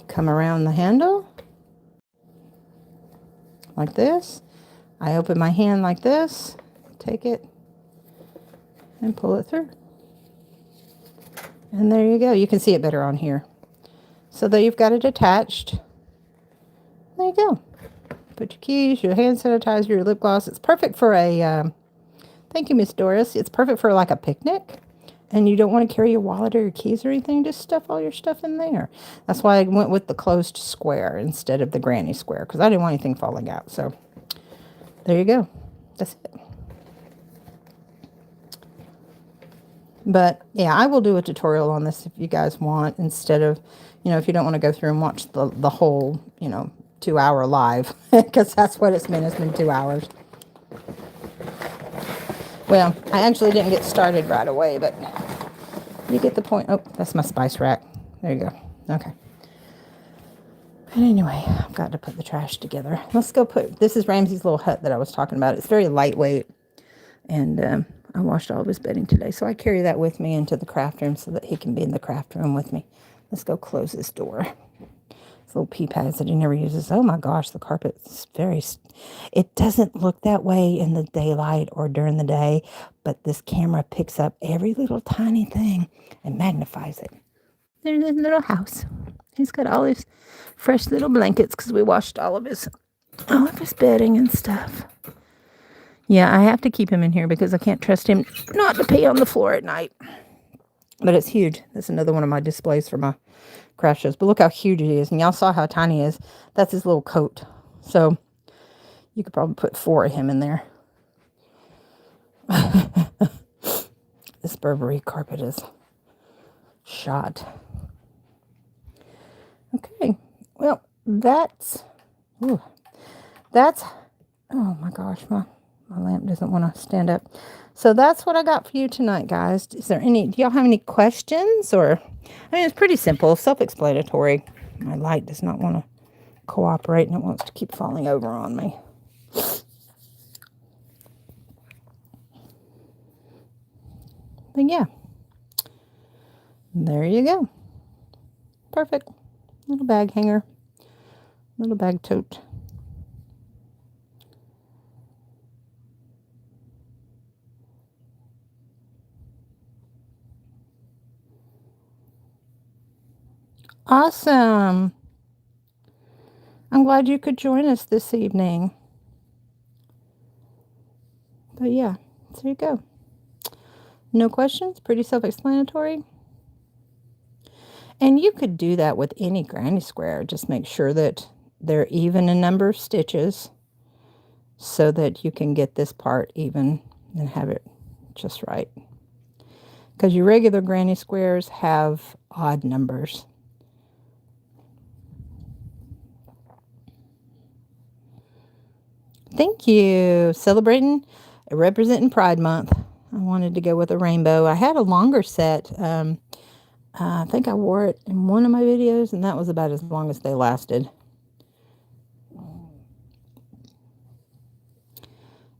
Come around the handle like this. I open my hand like this, take it and pull it through. And there you go. You can see it better on here. So there you've got it attached. There you go. Put your keys, your hand sanitizer, your lip gloss. It's perfect for a, thank you, Miss Doris. It's perfect for like a picnic. And you don't want to carry your wallet or your keys or anything. Just stuff all your stuff in there. That's why I went with the closed square instead of the granny square, because I didn't want anything falling out. So there you go. That's it. But yeah, I will do a tutorial on this if you guys want, instead of, if you don't want to go through and watch the whole, 2-hour live, because that's what it's been. It's been 2 hours. Well, I actually didn't get started right away, but you get the point. Oh, that's my spice rack. There you go. Okay. But anyway, I've got to put the trash together. Let's go this is Ramsey's little hut that I was talking about. It's very lightweight, and I washed all of his bedding today, so I carry that with me into the craft room so that he can be in the craft room with me. Let's go close this door. Little pea pads that he never uses. Oh my gosh, the carpet is it doesn't look that way in the daylight or during the day, but this camera picks up every little tiny thing and magnifies it. There's his little house. He's got all his fresh little blankets because we washed all of his bedding and stuff. Yeah, I have to keep him in here because I can't trust him not to pee on the floor at night. But it's huge. That's another one of my displays for my craft shows. But look how huge he is. And y'all saw how tiny he is. That's his little coat. So you could probably put 4 of him in there. This Burberry carpet is shot. Okay. Well, that's, oh my gosh, my lamp doesn't want to stand up. So that's what I got for you tonight, guys. Do y'all have any questions? It's pretty simple, self-explanatory. My light does not want to cooperate, and it wants to keep falling over on me. But yeah, there you go. Perfect. Little bag hanger, little bag tote. Awesome. I'm glad you could join us this evening. But yeah, there you go. No questions, pretty self-explanatory. And you could do that with any granny square. Just make sure that they're even in number of stitches so that you can get this part even and have it just right. Because your regular granny squares have odd numbers. Thank you. Celebrating, representing Pride Month. I wanted to go with a rainbow. I had a longer set. I think I wore it in one of my videos, and that was about as long as they lasted.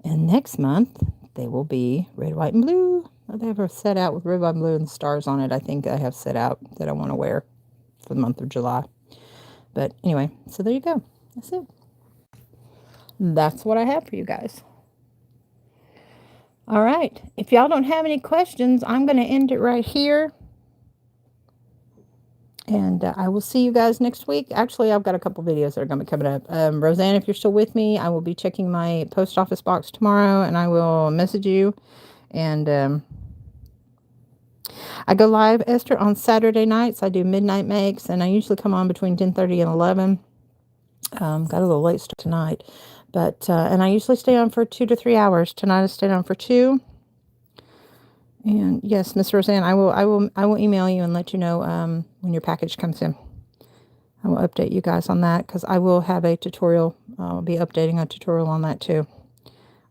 And next month, they will be red, white, and blue. They have a set out with red, white, and blue and stars on it. I think I have set out that I want to wear for the month of July. But anyway, so there you go. That's it. That's what I have for you guys. All right. If y'all don't have any questions, I'm going to end it right here. And I will see you guys next week. Actually, I've got a couple videos that are going to be coming up. Roseanne, if you're still with me, I will be checking my post office box tomorrow, and I will message you. And I go live, Esther, on Saturday nights. I do midnight makes, and I usually come on between 10:30 and 11. Got a little late start tonight, but and I usually stay on for 2 to 3 hours. Tonight I stayed on for 2. And yes, Miss Roseanne, I will email you and let you know when your package comes in. I will update you guys on that because I will have a tutorial. I'll be updating a tutorial on that too,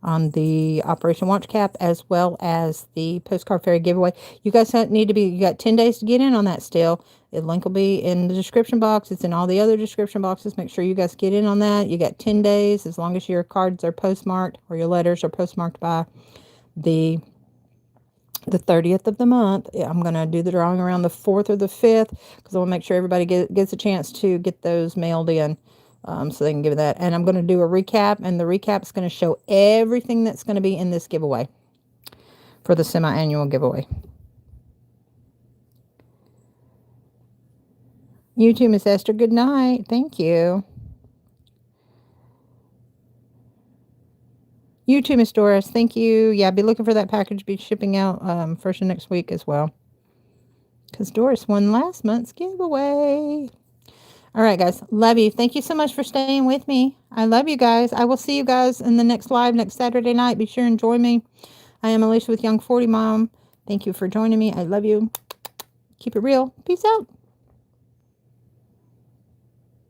on the Operation Watch Cap as well as the Postcard Fairy giveaway. You guys need to be, you got 10 days to get in on that still. The link will be in the description box. It's in all the other description boxes. Make sure you guys get in on that. You got 10 days as long as your cards are postmarked or your letters are postmarked by the 30th of the month. I'm going to do the drawing around the 4th or the 5th because I want to make sure everybody gets a chance to get those mailed in so they can give that. And I'm going to do a recap, and the recap is going to show everything that's going to be in this giveaway for the semi-annual giveaway. You too, Miss Esther. Good night. Thank you. You too, Miss Doris. Thank you. Yeah, be looking for that package. Be shipping out first of next week as well. Because Doris won last month's giveaway. All right, guys. Love you. Thank you so much for staying with me. I love you guys. I will see you guys in the next live next Saturday night. Be sure and join me. I am Alishia with Young 40 Mom. Thank you for joining me. I love you. Keep it real. Peace out.